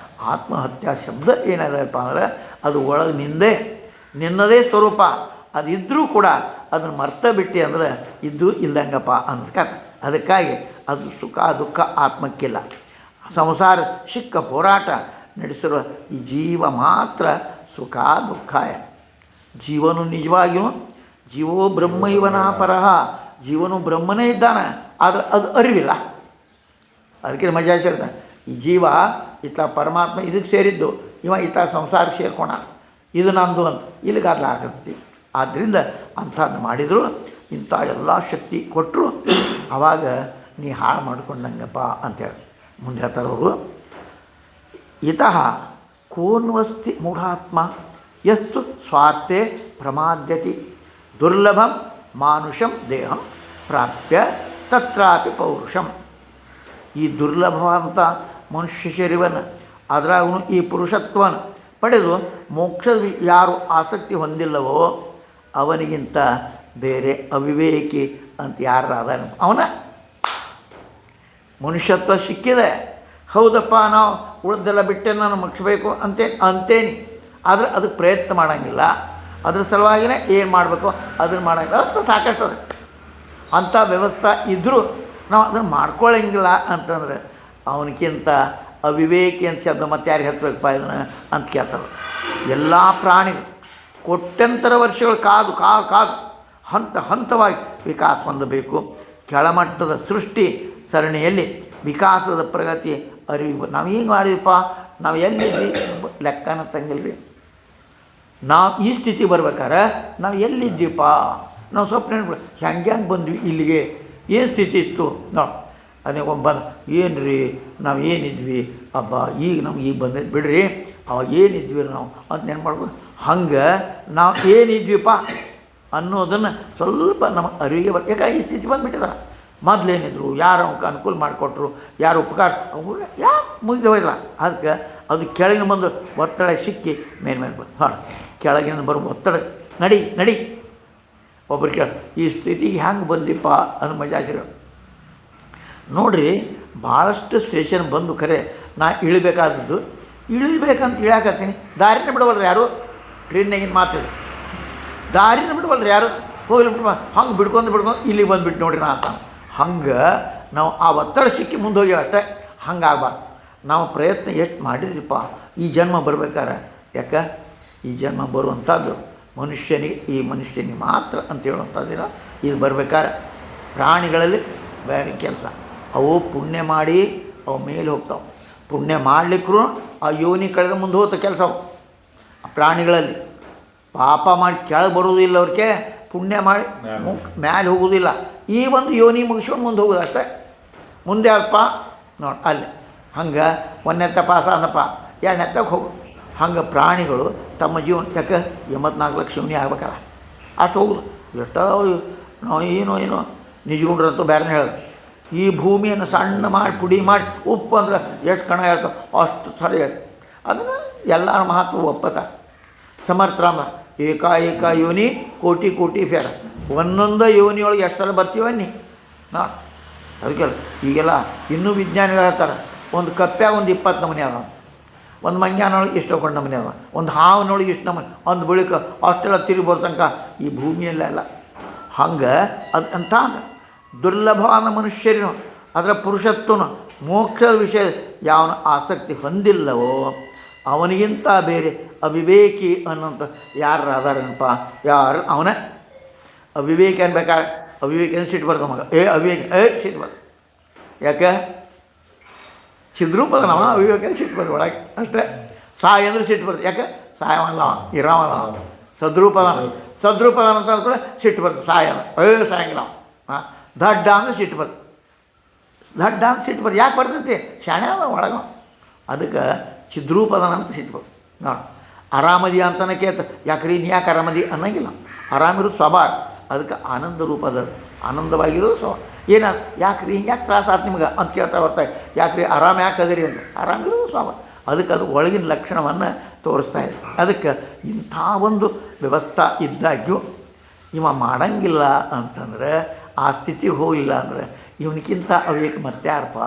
ಆತ್ಮಹತ್ಯಾ ಶಬ್ದ ಏನದಪ್ಪ ಅಂದ್ರೆ ಅದು ಒಳಗೆ ನಿನ್ನದೇ ಸ್ವರೂಪ. ಅದು ಇದ್ದರೂ ಕೂಡ ಅದನ್ನು ಮರ್ತ ಬಿಟ್ಟು ಅಂದ್ರೆ ಇದ್ದು ಇಲ್ದಂಗಪ್ಪ ಅನ್ಸ್ಕತ್ತ. ಅದಕ್ಕಾಗಿ ಅದು ಸುಖ ದುಃಖ ಆತ್ಮಕ್ಕಿಲ್ಲ. ಸಂಸಾರ ಸಿಕ್ಕ ಹೋರಾಟ ನಡೆಸಿರುವ ಈ ಜೀವ ಮಾತ್ರ ಸುಖ ದುಃಖಾಯ. ಜೀವನು ನಿಜವಾಗಿಯೂ ಜೀವೋ ಬ್ರಹ್ಮ ಇವನ ಪರಹ, ಜೀವನು ಬ್ರಹ್ಮನೇ ಇದ್ದಾನೆ, ಆದರೆ ಅದು ಅರಿವಿಲ್ಲ. ಅದಕ್ಕೆ ಮಜಾ ಸೇರ್ತಾನೆ. ಈ ಜೀವ ಇತ್ತ ಪರಮಾತ್ಮ ಇದಕ್ಕೆ ಸೇರಿದ್ದು, ಇವ ಇತ್ತ ಸಂಸಾರಕ್ಕೆ ಸೇರ್ಕೋಣ, ಇದು ನಂದು ಅಂತ ಇಲ್ಲಿಗಾದ್ಲ ಆಗತ್ತಿ. ಆದ್ದರಿಂದ ಅಂಥದ್ದು ಮಾಡಿದರು, ಇಂಥ ಎಲ್ಲ ಶಕ್ತಿ ಕೊಟ್ಟರು, ಆವಾಗ ನೀ ಹಾಳು ಮಾಡ್ಕೊಂಡಂಗಪ್ಪ ಅಂತೇಳಿ ಮುಂದೆ ಹೇಳ್ತಾರೆ ಅವರು. ಇತಃ ಕೋನ್ವಸ್ತಿ ಮೂಢಾತ್ಮ ಯಸ್ತು ಸ್ವಾರ್ಥೆ ಪ್ರಮಾದ್ಯತಿ ದುರ್ಲಭಂ ಮಾನುಷಂ ದೇಹಂ ಪ್ರಾಪ್ಯ ತತ್ರಾಪಿ ಪೌರುಷಂ. ಈ ದುರ್ಲಭವಂತ ಮನುಷ್ಯ ಶರೀರವನ್ನು ಅದರಾಗೂ ಈ ಪುರುಷತ್ವವನ್ನು ಪಡೆದು ಮೋಕ್ಷದ ಯಾರು ಆಸಕ್ತಿ ಹೊಂದಿಲ್ಲವೋ ಅವನಿಗಿಂತ ಬೇರೆ ಅವಿವೇಕಿ ಅಂತ ಯಾರಾದ ಅವನ ಮನುಷ್ಯತ್ವ ಸಿಕ್ಕಿದೆ. ಹೌದಪ್ಪ, ನಾವು ಉಳಿದೆಲ್ಲ ಬಿಟ್ಟೆ ನಾನು ಮುಗಿಸ್ಬೇಕು ಅಂತೇನಿ, ಆದರೆ ಅದಕ್ಕೆ ಪ್ರಯತ್ನ ಮಾಡೋಂಗಿಲ್ಲ. ಅದ್ರ ಸಲುವಾಗಿಯೇ ಏನು ಮಾಡಬೇಕು ಅದನ್ನು ಮಾಡೋಂಗಿಲ್ಲ. ವ್ಯವಸ್ಥೆ ಸಾಕಷ್ಟು ಅದ. ಅಂಥ ವ್ಯವಸ್ಥೆ ಇದ್ದರೂ ನಾವು ಅದನ್ನು ಮಾಡ್ಕೊಳ್ಳಂಗಿಲ್ಲ ಅಂತಂದ್ರೆ ಅವನಿಗಿಂತ ಅವಿವೇಕಿ ಅಂತ ಶಬ್ದ ಮತ್ತೆ ಯಾರಿಗೆ ಹಚ್ಚಬೇಕಪ್ಪ ಇದನ್ನು ಅಂತ ಕೇಳ್ತಾರೆ. ಎಲ್ಲ ಪ್ರಾಣಿಗಳು ಕೋಟ್ಯಂತರ ವರ್ಷಗಳು ಕಾದು ಹಂತ ಹಂತವಾಗಿ ವಿಕಾಸ ಹೊಂದಬೇಕು. ಕೆಳಮಟ್ಟದ ಸೃಷ್ಟಿ ಸರಣಿಯಲ್ಲಿ ವಿಕಾಸದ ಪ್ರಗತಿ ಅರಿವು. ನಾವು ಹಿಂಗೆ ಮಾಡಿದಪ್ಪ, ನಾವು ಎಲ್ಲಿದ್ವಿ ಲೆಕ್ಕನ ತಂಗಿಲ್ರಿ. ನಾವು ಈ ಸ್ಥಿತಿ ಬರ್ಬೇಕಾರೆ ನಾವು ಎಲ್ಲಿದ್ದೀವಪ್ಪ, ನಾವು ಸ್ವಲ್ಪ ನೆನಪು ಹೆಂಗೆ ಬಂದ್ವಿ ಇಲ್ಲಿಗೆ, ಏನು ಸ್ಥಿತಿ ಇತ್ತು ನೋಡಿ. ಅದಕ್ಕೆ ಬಂದು ಏನು ರೀ ನಾವು ಏನಿದ್ವಿ ಅಬ್ಬಾ, ಈಗ ನಮ್ಗೆ ಈಗ ಬಂದೈತೆ ಬಿಡ್ರಿ, ಅವಾಗ ಏನಿದ್ವಿ ನಾವು ಅಂತ ನೆನ್ಪು ಮಾಡ್ಬೋದು. ಹಂಗೆ ನಾವು ಏನಿದ್ವಿಪ್ಪ ಅನ್ನೋದನ್ನು ಸ್ವಲ್ಪ ನಮಗೆ ಅರಿವಿಗೆ ಯಾಕೆ ಈ ಸ್ಥಿತಿ ಬಂದುಬಿಟ್ಟಿದಾರೆ. ಮೊದಲೇನಿದ್ರು ಯಾರು ಅವಕ್ಕೆ ಅನುಕೂಲ ಮಾಡಿಕೊಟ್ರು, ಯಾರು ಉಪಕಾರ ಯಾರು ಮುಗಿದು ಹೋಯ್ತಲ್ಲ. ಅದಕ್ಕೆ ಅದು ಕೆಳಗಿನ ಬಂದು ಒತ್ತಡ ಸಿಕ್ಕಿ ಮೇಲೆ ಬಂದು ಕೆಳಗಿನ ಬರೋ ಒತ್ತಡ ನಡಿ ಒಬ್ಬರು ಕೇಳ ಈ ಸ್ಥಿತಿಗೆ ಹೆಂಗೆ ಬಂದಿಪ್ಪ ಅನ್ನೋ ಮಜಾಸಿರೋ ನೋಡ್ರಿ. ಭಾಳಷ್ಟು ಸ್ಟೇಷನ್ ಬಂದು ಖರೆ ನಾ ಇಳಿಬೇಕಂತ ಇಳ್ಯಾಕತ್ತೀನಿ, ದಾರಿನ ಬಿಡವಲ್ರಿ ಯಾರು. ಟ್ರೈನ್ನಾಗಿನ ಮಾತಿದೆ, ದಾರಿನ ಬಿಡವಲ್ರಿ ಯಾರು. ಹೋಗ್ಲಿ ಬಿಟ್ಟು ಹಂಗೆ ಬಿಡ್ಕೊಂಡು ಇಲ್ಲಿಗೆ ಬಂದುಬಿಟ್ಟು ನೋಡ್ರಿ ನಾ ಅಂತ. ಹಂಗೆ ನಾವು ಆ ಒತ್ತಡ ಸಿಕ್ಕಿ ಮುಂದೆ ಹೋಗ್ಯಾವ ಅಷ್ಟೇ. ಹಂಗಾಗಬಾರ್ದು. ನಾವು ಪ್ರಯತ್ನ ಎಷ್ಟು ಮಾಡಿದ್ರಿಪ್ಪ ಈ ಜನ್ಮ ಬರ್ಬೇಕಾರೆ. ಯಾಕೆ ಈ ಜನ್ಮ ಬರುವಂಥದ್ದು ಈ ಮನುಷ್ಯನಿಗೆ ಮಾತ್ರ ಅಂತ ಹೇಳುವಂಥದ್ದಿನ ಇದು ಬರ್ಬೇಕಾರೆ. ಪ್ರಾಣಿಗಳಲ್ಲಿ ಬೇರೆ ಕೆಲಸ, ಅವು ಪುಣ್ಯ ಮಾಡಿ ಅವು ಮೇಲೆ ಹೋಗ್ತಾವೆ. ಪುಣ್ಯ ಮಾಡಲಿಕ್ಕೂ ಆ ಯೋನಿ ಕಳೆದ ಮುಂದೆ ಹೋಗ್ತ ಕೆಲಸ ಅವು. ಪ್ರಾಣಿಗಳಲ್ಲಿ ಪಾಪ ಮಾಡಿ ಕೆಳಗೆ ಬರುವುದಿಲ್ಲ, ಅವ್ರಿಗೆ ಪುಣ್ಯ ಮಾಡಿ ಮ್ಯಾಲೆ ಹೋಗೋದಿಲ್ಲ. ಈ ಒಂದು ಯೋನಿ ಮುಗಿಸ್ಕೊಂಡು ಮುಂದೆ ಹೋಗೋದು ಅಷ್ಟೇ. ಮುಂದೆ ಅಲ್ಪ ನೋಡಿ ಅಲ್ಲಿ ಹಂಗೆ ಒಂದೆತ್ತ ಪಾಸ ಅಂದಪ್ಪ ಎರಡನೆತ್ತಕ್ಕೆ ಹೋಗು. ಹಂಗೆ ಪ್ರಾಣಿಗಳು ತಮ್ಮ ಜೀವನ ಯಾಕೆ 84 ಲಕ್ಷ ಯೋನಿ ಆಗ್ಬೇಕಲ್ಲ, ಅಷ್ಟು ಹೋಗುದು. ಎಷ್ಟೋ ನಾವು ಏನೋ ನಿಜಗುಂಡ್ರಂತೂ ಬೇರೆ ಹೇಳೋದು. ಈ ಭೂಮಿಯನ್ನು ಸಣ್ಣ ಮಾಡಿ ಪುಡಿ ಮಾಡಿ ಉಪ್ಪು ಅಂದ್ರೆ ಎಷ್ಟು ಕಣ ಹೇಳ್ತಾವೆ ಅಷ್ಟು ಸರಿ ಹೇಳ್ತಾರೆ. ಅದನ್ನು ಎಲ್ಲರ ಮಹತ್ವ ಒಪ್ಪತ್ತ. ಸಮರ್ಥರಾಮ ಏಕಾಏಕ ಯೋನಿ ಕೋಟಿ ಫೇರ. ಒಂದೊಂದು ಯೋನಿಯೊಳಗೆ ಎಷ್ಟು ಸಲ ಬರ್ತೀವ ನೀ ನಾ ಅದಕ್ಕೆಲ್ಲ ಈಗೆಲ್ಲ ಇನ್ನೂ ವಿಜ್ಞಾನಿಗಳು ಹೇಳ್ತಾರೆ, ಒಂದು ಕಪ್ಪ್ಯಾಗ ಒಂದು 20 ನಮೂನೆ ಅದ, ಒಂದು ಮಂಗ್ಯಾನೊಳಗೆ ಇಷ್ಟು ಕೊಂಡು ನಮೂನೆ ಅದ, ಒಂದು ಹಾವಿನೊಳಗೆ ಇಷ್ಟು ನಮೂನೆ, ಒಂದು ಬಳಿಕ ಅಷ್ಟೆಲ್ಲ ತಿರುಗಿ ಬರೋ ತನಕ ಈ ಭೂಮಿಯಲ್ಲೆಲ್ಲ. ಹಂಗೆ ಅದು ಅಂತ ದುರ್ಲಭವಾದ ಮನುಷ್ಯರಿನು ಅದರ ಪುರುಷತ್ವನು ಮೋಕ್ಷದ ವಿಷಯ ಯಾವನ ಆಸಕ್ತಿ ಹೊಂದಿಲ್ಲವೋ ಅವನಿಗಿಂತ ಬೇರೆ ಅವಿವೇಕಿ ಅನ್ನೋಂಥ ಯಾರು ಅದಾರನಪ್ಪ. ಯಾರು ಅವನ ಅವಿವೇಕ ಅನ್ಬೇಕಾದ್ರೆ ಅವಿವೇಕ ಸಿಟ್ಟು ಬರ್ತದೆ ಮಗ. ಅವಿವೇಕ ಸಿಟ್ಟು ಬರ್ತದೆ. ಯಾಕೆ ಚಿದ್ರೂಪದ ನಾವು ಅವಿವೇಕ ಸಿಟ್ಟು ಬರ್ತದೆ ಒಳಗೆ ಅಷ್ಟೇ. ಸಾಯ ಅಂದ್ರೆ ಸಿಟ್ಟು ಬರ್ತದೆ. ಯಾಕೆ ಸಾಯವಲ್ಲ ಇರಾವಲ್ಲ. ಸದ್ರೂಪದ ಅಂತ ಕೂಡ ಸಿಟ್ಟು ಬರ್ತದೆ. ಸಾಯಂಗಿಲ್ಲ. ಹಾಂ ದಡ್ಡ ಅಂದ್ರೆ ಸಿಟ್ಟು ಬರ್ತದೆ. ಯಾಕೆ ಬರ್ತೈತಿ? ಶಾಣೆ ಅಲ್ಲ ಒಳಗ. ಅದಕ್ಕೆ ಚಿದ್ರೂಪದನ ಅಂತ ಸಿಟ್ಟು ಬರ್ತದೆ ನೋಡಿ. ಆರಾಮದಿ ಅಂತನೇ ಕೇಳ್ತ ಯಾಕ್ರಿ ನೀ ಯಾಕೆ ಆರಾಮದಿ ಅನ್ನಂಗಿಲ್ಲ. ಆರಾಮಿರೋದು ಸ್ವಭಾವ. ಅದಕ್ಕೆ ಆನಂದ ರೂಪದ ಆನಂದವಾಗಿರೋದು ಸ್ವಭಾವ. ಏನ ಯಾಕ್ರಿ ಹಿಂಗೆ ತ್ರಾಸ ಆಯ್ತು ನಿಮ್ಗೆ ಅಂತ ಕೇಳ್ತಾ ಬರ್ತಾರೆ. ಯಾಕ್ರಿ ಆರಾಮ ಯಾಕೆ ಅದರಿ ಅಂತ. ಆರಾಮಿರೋದು ಸ್ವಭಾವ. ಅದಕ್ಕೆ ಅದು ಒಳಗಿನ ಲಕ್ಷಣವನ್ನು ತೋರಿಸ್ತಾ ಇದೆ. ಅದಕ್ಕೆ ಇಂಥ ಒಂದು ವ್ಯವಸ್ಥೆ ಇದ್ದಾಗ್ಯೂ ಇವ ಮಾಡಂಗಿಲ್ಲ ಅಂತಂದ್ರೆ ಆ ಸ್ಥಿತಿಗೆ ಹೋಗಿಲ್ಲ ಅಂದರೆ ಇವನಿಗಿಂತ ಅವಿವೇಕ ಮತ್ತೆ ಯಾರಪ್ಪ,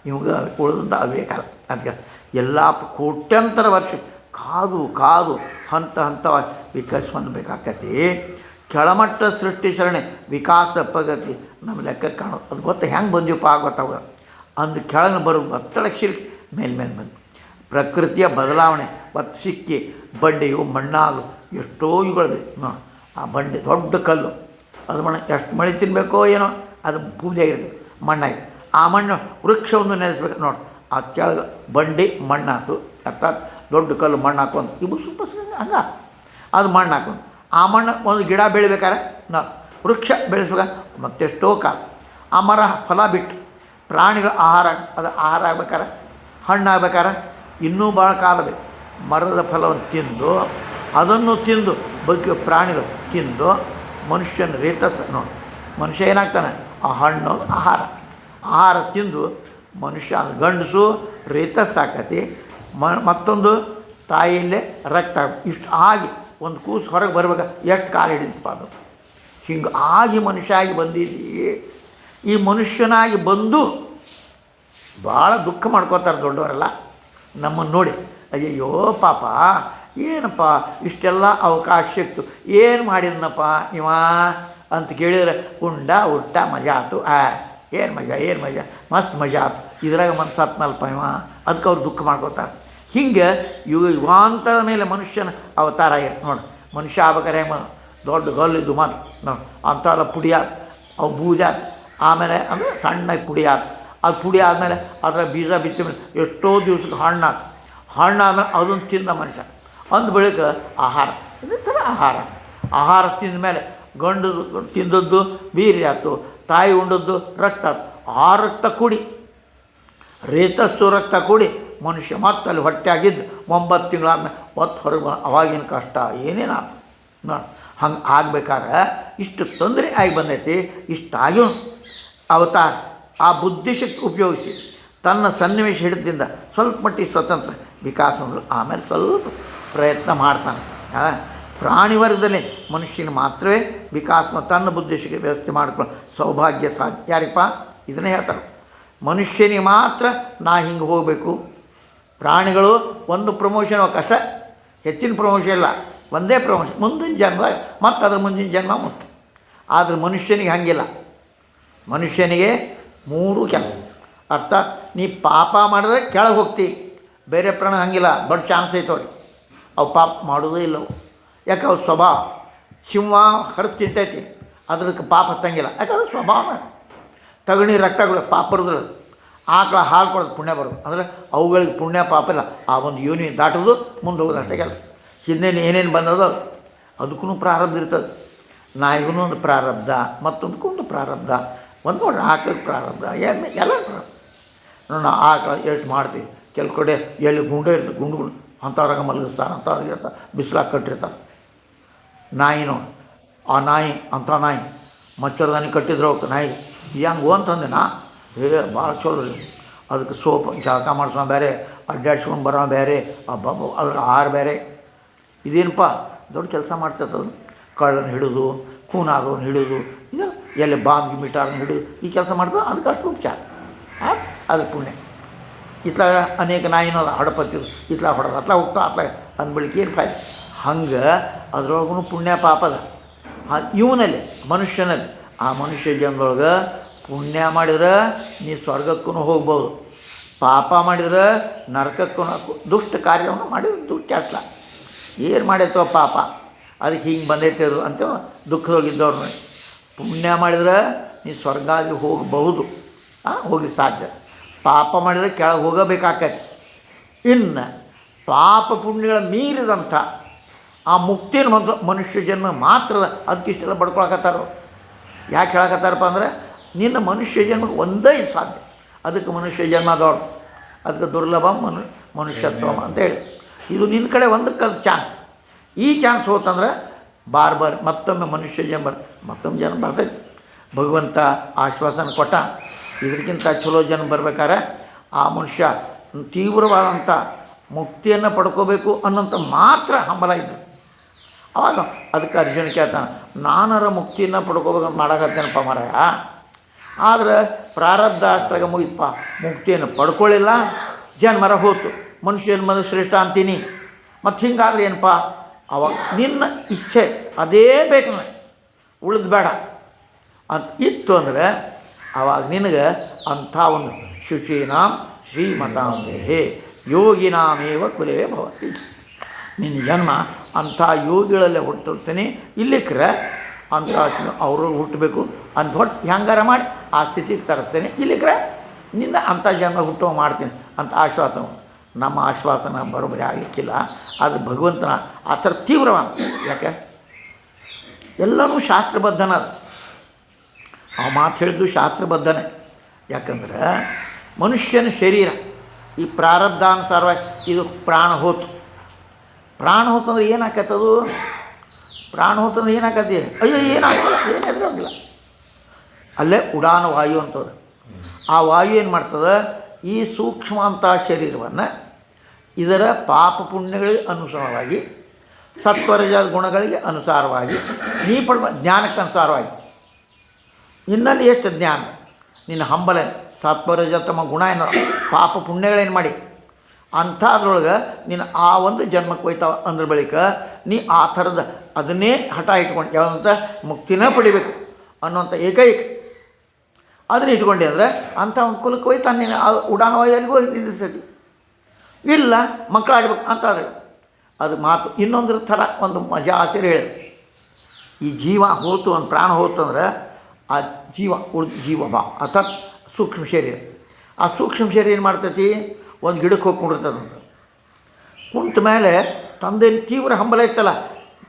ಇವಾಗ ಉಳಿದಂಥ ಅವಿವೇಕ ಅಲ್ಲ. ಅದಕ್ಕೆ ಎಲ್ಲ ಕೋಟ್ಯಂತರ ವರ್ಷ ಕಾದು ಕಾದು ಹಂತ ಹಂತವಾಗಿ ವಿಕಾಸ ಹೊಂದಬೇಕಾಕತಿ. ಕೆಳಮಟ್ಟ ಸೃಷ್ಟಿ ಸರಣಿ ವಿಕಾಸದ ಪ್ರಗತಿ ನಮ್ಮ ಲೆಕ್ಕಕ್ಕೆ ಕಾಣೋದು. ಅದು ಗೊತ್ತ ಹೆಂಗೆ ಬಂದೀವಪ್ಪ ಗೊತ್ತಾಗ ಅಂದು ಕೆಳಗೆ ಬರೋದು ಒತ್ತಡಕ್ಕೆ ಸಿಲುಕಿ ಮೇಲ್ಮೇಲೆ ಬಂದು ಪ್ರಕೃತಿಯ ಬದಲಾವಣೆ ಮತ್ತು ಸಿಕ್ಕಿ ಬಂಡೆಯು ಮಣ್ಣಾಗು ಎಷ್ಟೋ ಇವುಗಳು ಬೇಕು ನೋಡಿ. ಆ ಬಂಡೆ ದೊಡ್ಡ ಕಲ್ಲು ಅದು ಮಣ್ಣು ಎಷ್ಟು ಮಳೆ ತಿನ್ನಬೇಕೋ ಏನೋ ಅದು ಪೂಜೆ ಆಗಿರ್ತದೆ ಮಣ್ಣಾಗಿ. ಆ ಮಣ್ಣು ವೃಕ್ಷವನ್ನು ನೆನೆಸ್ಬೇಕು ನೋಡಿ. ಆ ಕೆಳಗೆ ಬಂಡೆ ಮಣ್ಣು ಹಾಕು, ಅರ್ಥಾತ್ ದೊಡ್ಡ ಕಲ್ಲು ಮಣ್ಣು ಹಾಕೊಂಡು ಇವು ಸ್ವಲ್ಪ ಹಂಗೆ ಅದು ಮಣ್ಣು ಹಾಕೊಂಡು ಆ ಮಣ್ಣು ಒಂದು ಗಿಡ ಬೆಳಿಬೇಕಾರೆ ನಾವು ವೃಕ್ಷ ಬೆಳೆಸುವಾಗ ಮತ್ತೆಷ್ಟೋ ಕಾಲ ಆ ಮರ ಫಲ ಬಿಟ್ಟು ಪ್ರಾಣಿಗಳ ಆಹಾರ ಅದು ಆಹಾರ ಆಗ್ಬೇಕಾರೆ ಹಣ್ಣು ಆಗ್ಬೇಕಾರೆ ಇನ್ನೂ ಭಾಳ ಕಾಲ ಬೇಕು. ಮರದ ಫಲವನ್ನು ತಿಂದು ಅದನ್ನು ತಿಂದು ಬಗ್ಗೆ ಪ್ರಾಣಿಗಳು ತಿಂದು ಮನುಷ್ಯನ ರೇತಸ್ ನೋಡಿ. ಮನುಷ್ಯ ಏನಾಗ್ತಾನೆ ಆ ಹಣ್ಣು ಆಹಾರ ತಿಂದು ಮನುಷ್ಯ ಗಂಡಸು ರೇತಸ್ ಆಕತಿ. ಮತ್ತೊಂದು ತಾಯಿಯಲ್ಲೇ ರಕ್ತ ಇಷ್ಟು ಆಗಿ ಒಂದು ಕೂಸು ಹೊರಗೆ ಬರ್ಬೇಕು ಎಷ್ಟು ಕಾಲ ಹಿಡಿದಪ್ಪ ಅದು. ಹಿಂಗೆ ಆಗಿ ಮನುಷ್ಯ ಆಗಿ ಬಂದಿದ್ದೀವಿ. ಈ ಮನುಷ್ಯನಾಗಿ ಬಂದು ಭಾಳ ದುಃಖ ಮಾಡ್ಕೋತಾರೆ ದೊಡ್ಡವರೆಲ್ಲ ನಮ್ಮನ್ನು ನೋಡಿ. ಅಯ್ಯಯ್ಯೋ ಪಾಪ ಏನಪ್ಪ ಇಷ್ಟೆಲ್ಲ ಅವಕಾಶ ಸಿಕ್ತು, ಏನು ಮಾಡಿದ್ನಪ್ಪ ಇವ ಅಂತ ಕೇಳಿದ್ರೆ ಉಂಡ ಊಟ ಮಜಾ ಆಯ್ತು, ಏನು ಮಜಾ ಮಸ್ತ್ ಮಜಾ ಆಯ್ತು, ಇದ್ರಾಗ ಮನ್ಸು ಹತ್ನಲ್ಪ ಇವ, ಅದಕ್ಕೆ ಅವ್ರು ದುಃಖ ಮಾಡ್ಕೋತಾರೆ. ಹಿಂಗೆ ಯುಗಾಂತರದ ಮೇಲೆ ಮನುಷ್ಯನ ಅವತಾರ ಆಗಿರುತ್ತೆ ನೋಡಿ. ಮನುಷ್ಯ ಆಗ್ಬೇಕಾರೆ ಹೆಂಗೆ ದೊಡ್ಡ ಗಲ್ಲಿದ್ದು ಮಾತು ನೋಡಿ ಅಂಥವೆಲ್ಲ ಪುಡಿಯಾದ ಅವು ಬೂಜಾದ ಆಮೇಲೆ ಅಂದರೆ ಸಣ್ಣಗೆ ಪುಡಿಯಾದ ಅದು ಪುಡಿ ಆದಮೇಲೆ ಅದರ ಬೀಜ ಬಿತ್ತ ಮೇಲೆ ಎಷ್ಟೋ ದಿವ್ಸಕ್ಕೆ ಹಣ್ಣಾದ್ಮೇಲೆ ಅದನ್ನು ತಿಂದ ಮನುಷ್ಯ ಅಂದ ಬಳಿಕ ಆಹಾರ ಇದೇ ಥರ ಆಹಾರ ತಿಂದ ಮೇಲೆ ಗಂಡು ತಿಂದದ್ದು ಬೀರಿ ಆಯ್ತು, ತಾಯಿ ಉಂಡದ್ದು ರಕ್ತ ಆಯ್ತು. ಆ ರಕ್ತ ಕುಡಿ ರೇತಸ್ಸು ರಕ್ತ ಕೂಡಿ ಮನುಷ್ಯ ಮತ್ತೆ ಅಲ್ಲಿ ಹೊಟ್ಟೆಯಾಗಿದ್ದು 9 ತಿಂಗಳಾದ್ಮೇಲೆ ಹೊತ್ತು ಹೊರಗೆ ಅವಾಗಿನ ಕಷ್ಟ ಏನೇನಾಯ್ತು ನೋಡಿ. ಹಂಗೆ ಆಗ್ಬೇಕಾದ್ರೆ ಇಷ್ಟು ತೊಂದರೆ ಆಗಿ ಬಂದೈತಿ. ಇಷ್ಟಾಗಿ ಅವತಾರ ಆ ಬುದ್ಧಿಶಕ್ತಿ ಉಪಯೋಗಿಸಿ ತನ್ನ ಸನ್ನಿವೇಶ ಹಿಡಿದಿಂದ ಸ್ವಲ್ಪ ಮಟ್ಟಿಗೆ ಸ್ವತಂತ್ರ ವಿಕಾಸ ಮಾಡಲು ಆಮೇಲೆ ಸ್ವಲ್ಪ ಪ್ರಯತ್ನ ಮಾಡ್ತಾನೆ. ಪ್ರಾಣಿ ವರ್ಗದಲ್ಲಿ ಮನುಷ್ಯನ ಮಾತ್ರವೇ ವಿಕಾಸ ತನ್ನ ಬುದ್ಧಿಶಕ್ತಿ ವ್ಯವಸ್ಥೆ ಮಾಡಿಕೊಂಡು ಸೌಭಾಗ್ಯ ಸಾಧ್ಯ. ಯಾರಿಪ್ಪ ಇದನ್ನೇ ಹೇಳ್ತಾರೆ, ಮನುಷ್ಯನಿಗೆ ಮಾತ್ರ ನಾ ಹಿಂಗೆ ಹೋಗಬೇಕು. ಪ್ರಾಣಿಗಳು ಒಂದು ಪ್ರಮೋಷನ್ ಕಷ್ಟ, ಹೆಚ್ಚಿನ ಪ್ರಮೋಷನ್ ಇಲ್ಲ, ಒಂದೇ ಪ್ರಮೋಷನ್ ಮುಂದಿನ ಜನ್ಮದಾಗ ಮತ್ತು ಅದ್ರ ಮುಂದಿನ ಜನ್ಮ ಮುತ್ತು. ಆದರೆ ಮನುಷ್ಯನಿಗೆ ಹಾಗಿಲ್ಲ. ಮನುಷ್ಯನಿಗೆ 3 ಕೆಲಸ. ಅರ್ಥಾತ್ ನೀ ಪಾಪ ಮಾಡಿದ್ರೆ ಕೆಳಗೆ ಹೋಗ್ತಿ. ಬೇರೆ ಪ್ರಾಣ ಹಂಗಿಲ್ಲ, ದೊಡ್ಡ ಚಾನ್ಸ್ ಐತೆ ಅವ್ರಿಗೆ, ಅವು ಪಾಪ ಮಾಡೋದೇ ಇಲ್ಲವು. ಯಾಕೆ ಅವು ಸ್ವಭಾವ. ಸಿಂಹ ಹರಿದು ತಿಂತೈತಿ, ಅದ್ರಕ್ಕೆ ಪಾಪ ಹತ್ತಂಗಿಲ್ಲ, ಯಾಕಂದ್ರೆ ಸ್ವಭಾವ. ತಗಣಿ ರಕ್ತ ಕೊಡೋದು ಪಾಪ ಬರೋದಿಲ್ಲ, ಆಕಳ ಹಾಲು ಕೊಡೋದು ಪುಣ್ಯ ಬರೋದು. ಅಂದರೆ ಅವುಗಳಿಗೆ ಪುಣ್ಯ ಪಾಪ ಇಲ್ಲ, ಆ ಒಂದು ಯೋನಿ ದಾಟೋದು ಮುಂದೆ ಹೋಗೋದು ಅಷ್ಟೇ ಕೆಲಸ. ಹಿಂದೇನು ಏನೇನು ಬಂದದೋ ಅದಕ್ಕೂ ಪ್ರಾರಬ್ಧ ಇರ್ತದೆ. ನಾಯಿಗೂ ಒಂದು ಪ್ರಾರಬ್ಧ, ಮತ್ತೊಂದಕ್ಕೂ ಒಂದು ಪ್ರಾರಬ್ಧ. ಒಂದು ನೋಡ್ರಿ ಆಕಳಿಗೆ ಪ್ರಾರಬ್ಧ, ಎಲ್ಲ ಪ್ರಾರಬ್ಧ. ನೋಡೋಣ ಆಕಳ ಎಷ್ಟು ಮಾಡ್ತೀವಿ. ಕೆಲವು ಕಡೆ ಎಲ್ಲಿ ಗುಂಡು ಇರ್ತದೆ, ಗುಂಡುಗಳು ಅಂಥವ್ರಾಗ ಮಲಗಿಸ್ತಾರೆ, ಅಂಥವ್ರಿಗೆ ಇರ್ತಾರೆ, ಬಿಸಿಲಾಗ ಕಟ್ಟಿರ್ತಾರೆ. ನಾಯಿ ನೋಡಿ, ಆ ನಾಯಿ ಅಂಥ ನಾಯಿ ಮಚ್ಚರದಾನಿ ಕಟ್ಟಿದ್ರು ಅವಕ್ಕೆ ನಾಯಿ ಹೆಂಗೆ ಅಂತಂದೆ ನಾ ಭಾಳ ಚಲೋ ರೀ. ಅದಕ್ಕೆ ಸೋಪ್ ಜಳಕ ಮಾಡಿಸೋ ಬೇರೆ, ಅಡ್ಡಾಡ್ಸ್ಕೊಂಡು ಬರೋ ಬೇರೆ, ಹಬ್ಬ ಅದ್ರ ಆಹಾರ ಬೇರೆ. ಇದೇನಪ್ಪ ದೊಡ್ಡ ಕೆಲಸ ಮಾಡ್ತಿರ್ತದೆ. ಕಳ್ಳನ ಹಿಡಿದು ಕೂನಾಗೋನು ಹಿಡಿದು ಇದೆಲ್ಲ ಎಲ್ಲಿ ಬಾಂಬ್ ಮಿಟಾರನ್ನ ಹಿಡಿದು ಈ ಕೆಲಸ ಮಾಡ್ತದೆ. ಅದಕ್ಕೆ ಅಷ್ಟು ಉಪಚಾರ ಅದ್ರ ಪುಣ್ಯ. ಇತ್ಲಾಗ ಅನೇಕ ನಾಯಿನೋ ಹಡಪತ್ತಿದ್ರು, ಇತ್ಲಾಗ ಹೊಡೆದು ಅತ್ಲಾಗ ಹೋಗ್ತಾ ಅತ್ಲಾಗ ಅಂದ್ಬಳಿಕೆ ಏನು ಫಾಯ್ದೆ. ಹಂಗೆ ಅದ್ರೊಳಗೂ ಪುಣ್ಯ ಪಾಪದ. ಇವನಲ್ಲಿ ಮನುಷ್ಯನಲ್ಲಿ ಆ ಮನುಷ್ಯ ಜನ್ಮದೊಳಗೆ ಪುಣ್ಯ ಮಾಡಿದ್ರೆ ನೀ ಸ್ವರ್ಗಕ್ಕೂ ಹೋಗ್ಬೋದು, ಪಾಪ ಮಾಡಿದ್ರೆ ನರಕಕ್ಕೂ. ದುಷ್ಟ ಕಾರ್ಯವನ್ನು ಮಾಡಿದ್ರೆ ದುಷ್ಟ ಆಗ್ಲ ಏನು ಮಾಡೈತೋ ಪಾಪ, ಅದಕ್ಕೆ ಹಿಂಗೆ ಬಂದೈತೆ ಅದು ಅಂತ ದುಃಖದೊಳಗಿದ್ದವ್ರು. ಪುಣ್ಯ ಮಾಡಿದ್ರೆ ನೀ ಸ್ವರ್ಗಾಗಿ ಹೋಗಬಹುದು, ಹೋಗಿ ಸಾಧ್ಯ. ಪಾಪ ಮಾಡಿದರೆ ಕೆಳಗೆ ಹೋಗಬೇಕಾಕೈತಿ. ಇನ್ನು ಪಾಪ ಪುಣ್ಯಗಳ ಮೀರಿದಂಥ ಆ ಮುಕ್ತಿನ ಮನುಷ್ಯ ಜನ್ಮ ಮಾತ್ರದ. ಅದಕ್ಕಿಷ್ಟೆಲ್ಲ ಬಡ್ಕೊಳಕತ್ತಾರ. ಯಾಕೆ ಹೇಳಕತ್ತಾರಪ್ಪ ಅಂದರೆ ನಿನ್ನ ಮನುಷ್ಯ ಜನ್ಮಕ್ಕೆ ಒಂದೇ ಸಾಧ್ಯ. ಅದಕ್ಕೆ ಮನುಷ್ಯ ಜನ್ಮ ದೊಡ್ಡ, ಅದಕ್ಕೆ ದುರ್ಲಭ ಮನುಷ್ಯತ್ವ ಅಂತ ಹೇಳಿ. ಇದು ನಿನ್ನ ಕಡೆ ಒಂದಕ್ಕೆ ಚಾನ್ಸ್. ಈ ಚಾನ್ಸ್ ಹೋತಂದ್ರೆ ಬಾರ್ ಮತ್ತೊಮ್ಮೆ ಮನುಷ್ಯ ಜನ್ಮ ಮತ್ತೊಮ್ಮೆ ಜನ್ಮ ಬರ್ತೈತಿ. ಭಗವಂತ ಆಶ್ವಾಸನೆ ಕೊಟ್ಟ, ಇದಕ್ಕಿಂತ ಚಲೋ ಜನ್ಮ ಬರ್ಬೇಕಾದ್ರೆ ಆ ಮನುಷ್ಯ ತೀವ್ರವಾದಂಥ ಮುಕ್ತಿಯನ್ನು ಪಡ್ಕೋಬೇಕು ಅನ್ನೋಂಥ ಮಾತ್ರ ಹಂಬಲ ಇದ್ದು. ಅವಾಗ ಅದಕ್ಕೆ ಅರ್ಜುನ ಕೇಳ್ತಾನೆ, ನಾನರ ಮುಕ್ತಿನ ಪಡ್ಕೋಬೇಕಂತ ಮಾಡಕತ್ತೇನಪ್ಪ ಮಾರಾಯ, ಆದ್ರೆ ಪ್ರಾರಬ್ಧ ಅಷ್ಟ್ರಾಗ ಮುಗಿತಪ್ಪ, ಮುಕ್ತಿಯನ್ನು ಪಡ್ಕೊಳ್ಳಿಲ್ಲ, ಜನ್ಮರ ಹೋತು, ಮನುಷ್ಯ ಜನ್ಮದ ಶ್ರೇಷ್ಠ ಅಂತೀನಿ, ಮತ್ತು ಹಿಂಗಾದ್ರೆ ಏನಪ್ಪ, ಅವಾಗ ನಿನ್ನ ಇಚ್ಛೆ ಅದೇ ಬೇಕು ನನಗೆ, ಉಳಿದು ಬೇಡ ಅಂತ ಇತ್ತು ಅಂದರೆ ಆವಾಗ ನಿನಗೆ ಅಂಥ ಒಂದು ಶುಚೀನಾಂ ಶ್ರೀಮತಾಂ ದೇಹೇ ಯೋಗಿನಾಮೇವ ಕುಲೇ ಭವತಿ. ನಿನ್ನ ಜನ್ಮ ಅಂಥ ಯೋಗಿಗಳಲ್ಲೇ ಹುಟ್ಟಿಸ್ತೀನಿ, ಇಲ್ಲಿಕ್ರೆ ಅಂಥ ಅವರು ಹುಟ್ಟಬೇಕು ಅಂತ ಹೊಟ್ಟು ಹೆಂಗಾರ ಮಾಡಿ ಆ ಸ್ಥಿತಿಗೆ ತರಿಸ್ತೇನೆ, ಇಲ್ಲಿಕ್ರೆ ನಿನ್ನ ಅಂಥ ಜನ್ಮ ಹುಟ್ಟುವ ಮಾಡ್ತೀನಿ ಅಂತ ಆಶ್ವಾಸನ. ನಮ್ಮ ಆಶ್ವಾಸನ ಬರೋಬ್ಬರಿ ಆಗಲಿಕ್ಕಿಲ್ಲ, ಆದರೆ ಭಗವಂತನ ಆ ಥರ ತೀವ್ರವಾದ. ಯಾಕೆ ಎಲ್ಲನೂ ಶಾಸ್ತ್ರಬದ್ಧನ, ಆ ಮಾತು ಹೇಳಿದ್ದು ಶಾಸ್ತ್ರಬದ್ಧನೇ. ಯಾಕಂದ್ರೆ ಮನುಷ್ಯನ ಶರೀರ ಈ ಪ್ರಾರಬ್ಧಾನುಸಾರವಾಗಿ ಇದು ಪ್ರಾಣ ಹೋತು. ಪ್ರಾಣ ಹೋತಂದ್ರೆ ಏನಾಕತ್ತದು, ಪ್ರಾಣ ಹೋತಂದ್ರೆ ಏನಾಕತಿ, ಅಯ್ಯೋ ಏನಾಗಲ್ಲ, ಏನಾಗಿಲ್ಲ, ಅಲ್ಲೇ ಉಡಾನ ವಾಯು ಅಂತದ. ಆ ವಾಯು ಏನು ಮಾಡ್ತದೆ, ಈ ಸೂಕ್ಷ್ಮ ಅಂತ ಶರೀರವನ್ನು ಇದರ ಪಾಪ ಪುಣ್ಯಗಳಿಗೆ ಅನುಸಾರವಾಗಿ, ಸತ್ವರಜ ಗುಣಗಳಿಗೆ ಅನುಸಾರವಾಗಿ, ನೀ ಪಡುವ ಜ್ಞಾನಕ್ಕೆ ಅನುಸಾರವಾಗಿ, ನಿನ್ನಲ್ಲಿ ಎಷ್ಟು ಜ್ಞಾನ, ನಿನ್ನ ಹಂಬಲ ಸತ್ವರಜ ತಮ್ಮ ಗುಣ ಏನು, ಪಾಪ ಪುಣ್ಯಗಳೇನು ಮಾಡಿ ಅಂಥದ್ರೊಳಗೆ ನೀನು ಆ ಒಂದು ಜನ್ಮಕ್ಕೆ ಹೋಯ್ತಾವ ಅಂದ್ರ ಬಳಿಕ ನೀ ಆ ಥರದ ಅದನ್ನೇ ಹಠ ಇಟ್ಕೊಂಡು ಯಾವುದಂತ ಮುಕ್ತಿನೇ ಪಡಿಬೇಕು ಅನ್ನೋಂಥ ಏಕೈಕ ಅದನ್ನ ಇಟ್ಕೊಂಡೆ ಅಂದರೆ ಅಂಥ ಒಂದು ಕುಲಕ್ಕೆ ಹೋಯ್ತಾನೆ ನೀನು. ಆ ಉಡಾನವಾಗಿ ಎಲ್ಲಿಗೂ ಹೋಗ್ತಿದ್ದ ಸತಿ ಇಲ್ಲ, ಮಕ್ಕಳು ಆಡ್ಬೇಕು ಅಂತಾದ್ರೆ ಅದು ಮಾತು. ಇನ್ನೊಂದ್ರ ಥರ ಒಂದು ಮಜಾ ಆಸರೆ ಹೇಳಿದೆ, ಈ ಜೀವ ಹೋತು, ಒಂದು ಪ್ರಾಣ ಹೋತು ಅಂದ್ರೆ ಆ ಜೀವ ಜೀವ ಬಾ ಅರ್ಥಾತ್ ಸೂಕ್ಷ್ಮ ಶರೀರ, ಆ ಸೂಕ್ಷ್ಮ ಶರೀರ ಏನು ಮಾಡ್ತೈತಿ, ಒಂದು ಗಿಡಕ್ಕೆ ಹೋಗಿ ಕುಂಡಿರ್ತದಂತ. ಕುಂತ ಮೇಲೆ ತಂದೇನು ತೀವ್ರ ಹಂಬಲ ಇತ್ತಲ್ಲ,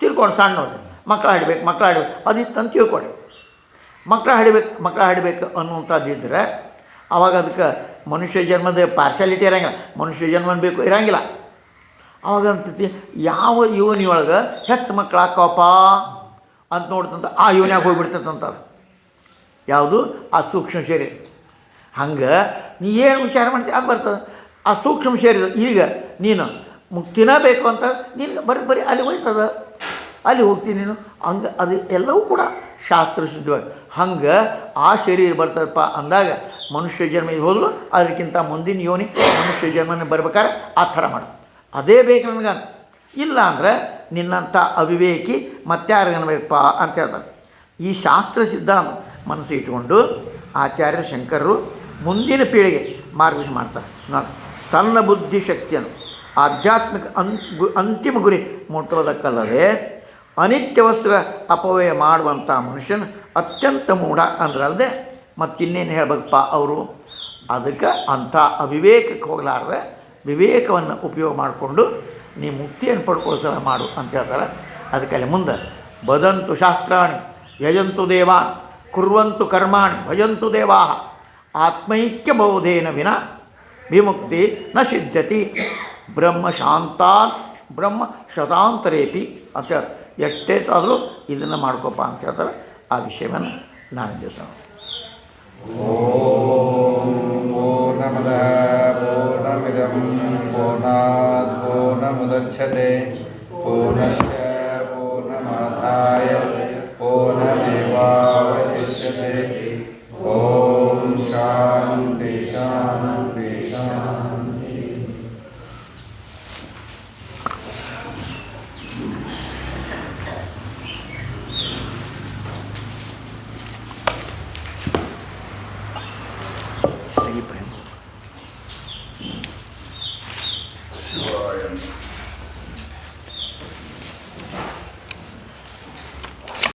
ತಿಳ್ಕೊಂಡು ಸಣ್ಣವ್ರು ಮಕ್ಕಳು ಆಡ್ಬೇಕು ಅದಿತ್ತಂತ ತಿಳ್ಕೊಳ್ಳಿ. ಮಕ್ಕಳು ಆಡಬೇಕು ಅನ್ನುವಂಥದ್ದಿದ್ದರೆ ಆವಾಗ ಅದಕ್ಕೆ ಮನುಷ್ಯ ಜನ್ಮದ ಪಾರ್ಶಾಲಿಟಿ ಇರೋಂಗಿಲ್ಲ, ಮನುಷ್ಯ ಜನ್ಮ ಬೇಕು ಇರೋಂಗಿಲ್ಲ. ಆವಾಗ ಅಂತೈತಿ ಯಾವ ಯೋನಿಯೊಳಗೆ ಹೆಚ್ಚು ಮಕ್ಕಳು ಹಾಕವಪ್ಪ ಅಂತ ನೋಡ್ತಂತ ಆ ಯೋನ್ಯಾಗ ಹೋಗಿಬಿಡ್ತಂತ. ಯಾವುದು ಆ ಸೂಕ್ಷ್ಮ ಶರೀರ. ಹಂಗೆ ನೀ ಏನು ವಿಚಾರ ಮಾಡ್ತೀವಿ ಅದು ಬರ್ತದೆ. ಆ ಸೂಕ್ಷ್ಮ ಶರೀರ ಈಗ ನೀನು ಮುಕ್ತಿನೇ ಬೇಕು ಅಂತ ನೀನು ಬರೀ ಅಲ್ಲಿ ಹೋಯ್ತದ, ಅಲ್ಲಿ ಹೋಗ್ತೀನಿ ನೀನು. ಹಂಗೆ ಅದು ಎಲ್ಲವೂ ಕೂಡ ಶಾಸ್ತ್ರ ಶುದ್ಧವಾಗಿ ಹಂಗೆ ಆ ಶರೀರ ಬರ್ತದಪ್ಪ ಅಂದಾಗ ಮನುಷ್ಯ ಜನ್ಮ ಹೋದ್ರು ಅದಕ್ಕಿಂತ ಮುಂದಿನ ಯೋನಿ ಮನುಷ್ಯ ಜನ್ಮನೇ ಬರ್ಬೇಕಾದ್ರೆ ಆ ಥರ ಮಾಡು, ಅದೇ ಬೇಕು ನನಗಂತ. ಇಲ್ಲ ಅಂದರೆ ನಿನ್ನಂಥ ಅವಿವೇಕಿ ಮತ್ತಾರಿಗನ್ಬೇಕಪ್ಪ ಅಂತ ಹೇಳ್ತಾರೆ. ಈ ಶಾಸ್ತ್ರ ಸಿದ್ಧಾಂತ ಮನಸ್ಸು ಇಟ್ಕೊಂಡು ಆಚಾರ್ಯ ಶಂಕರರು ಮುಂದಿನ ಪೀಳಿಗೆ ಮಾರ್ಗದರ್ಶನ ಮಾಡ್ತಾರೆ. ನಾನು ತನ್ನ ಬುದ್ಧಿಶಕ್ತಿಯನ್ನು ಆಧ್ಯಾತ್ಮಿಕ ಅಂತಿಮ ಗುರಿ ಮುಟ್ಟೋದಕ್ಕಲ್ಲದೆ ಅನಿತ್ಯ ವಸ್ತ್ರ ಅಪವ್ಯಯ ಮಾಡುವಂಥ ಮನುಷ್ಯನ ಅತ್ಯಂತ ಮೂಢ ಅಂದ್ರಲ್ಲದೆ ಮತ್ತಿನ್ನೇನು ಹೇಳ್ಬೇಕಪ್ಪ ಅವರು. ಅದಕ್ಕೆ ಅಂಥ ಅವಿವೇಕಕ್ಕೆ ಹೋಗಲಾರ್ದೆ ವಿವೇಕವನ್ನು ಉಪಯೋಗ ಮಾಡಿಕೊಂಡು ನೀ ಮುಕ್ತಿಯನ್ನು ಪಡ್ಕೊಳ್ಳೋ ಮಾಡು ಅಂತ ಹೇಳ್ತಾರೆ. ಅದಕ್ಕೆ ಮುಂದೆ ಬದಂತು ಶಾಸ್ತ್ರಾಣಿ ಯಜಂತು ದೇವಾನ್ ಕುರ್ವಂತು ಕರ್ಮಾಣಿ ಭಜಂತು ದೇವಾ ಆತ್ಮೈಕ್ಯಬೋಧೇನ ವಿನ ವಿಮುಕ್ತಿ ನ ಸಿದ್ಧತಿ ಬ್ರಹ್ಮ ಶತಾಂತರೇಪಿ ಅಂತ ಹೇಳ್ತಾರೆ. ಎಷ್ಟೇ ಆದರೂ ಇದನ್ನು ಮಾಡ್ಕೊಪ್ಪ ಅಂತ ಹೇಳ್ತಾರೆ. ಆ ವಿಷಯವನ್ನು ನಾನು ದಿವಸ ಪೂರ್ಣಮದ ಪೂರ್ಣಮಿದಂ ಪೂರ್ಣಾತ್ ಪೂರ್ಣಮುದಚ್ಯತೆ ಪೂರ್ಣಶ್ಚ ಪೂರ್ಣಮಾದಾಯ ಪೂರ್ಣಮೇವಾವಶಿಷ್ಯತೆ. ಓಂ ಶಾಂತಿ ಶಾಂತಿ ಶಾಂತಿ. ಶಿವಾಯ.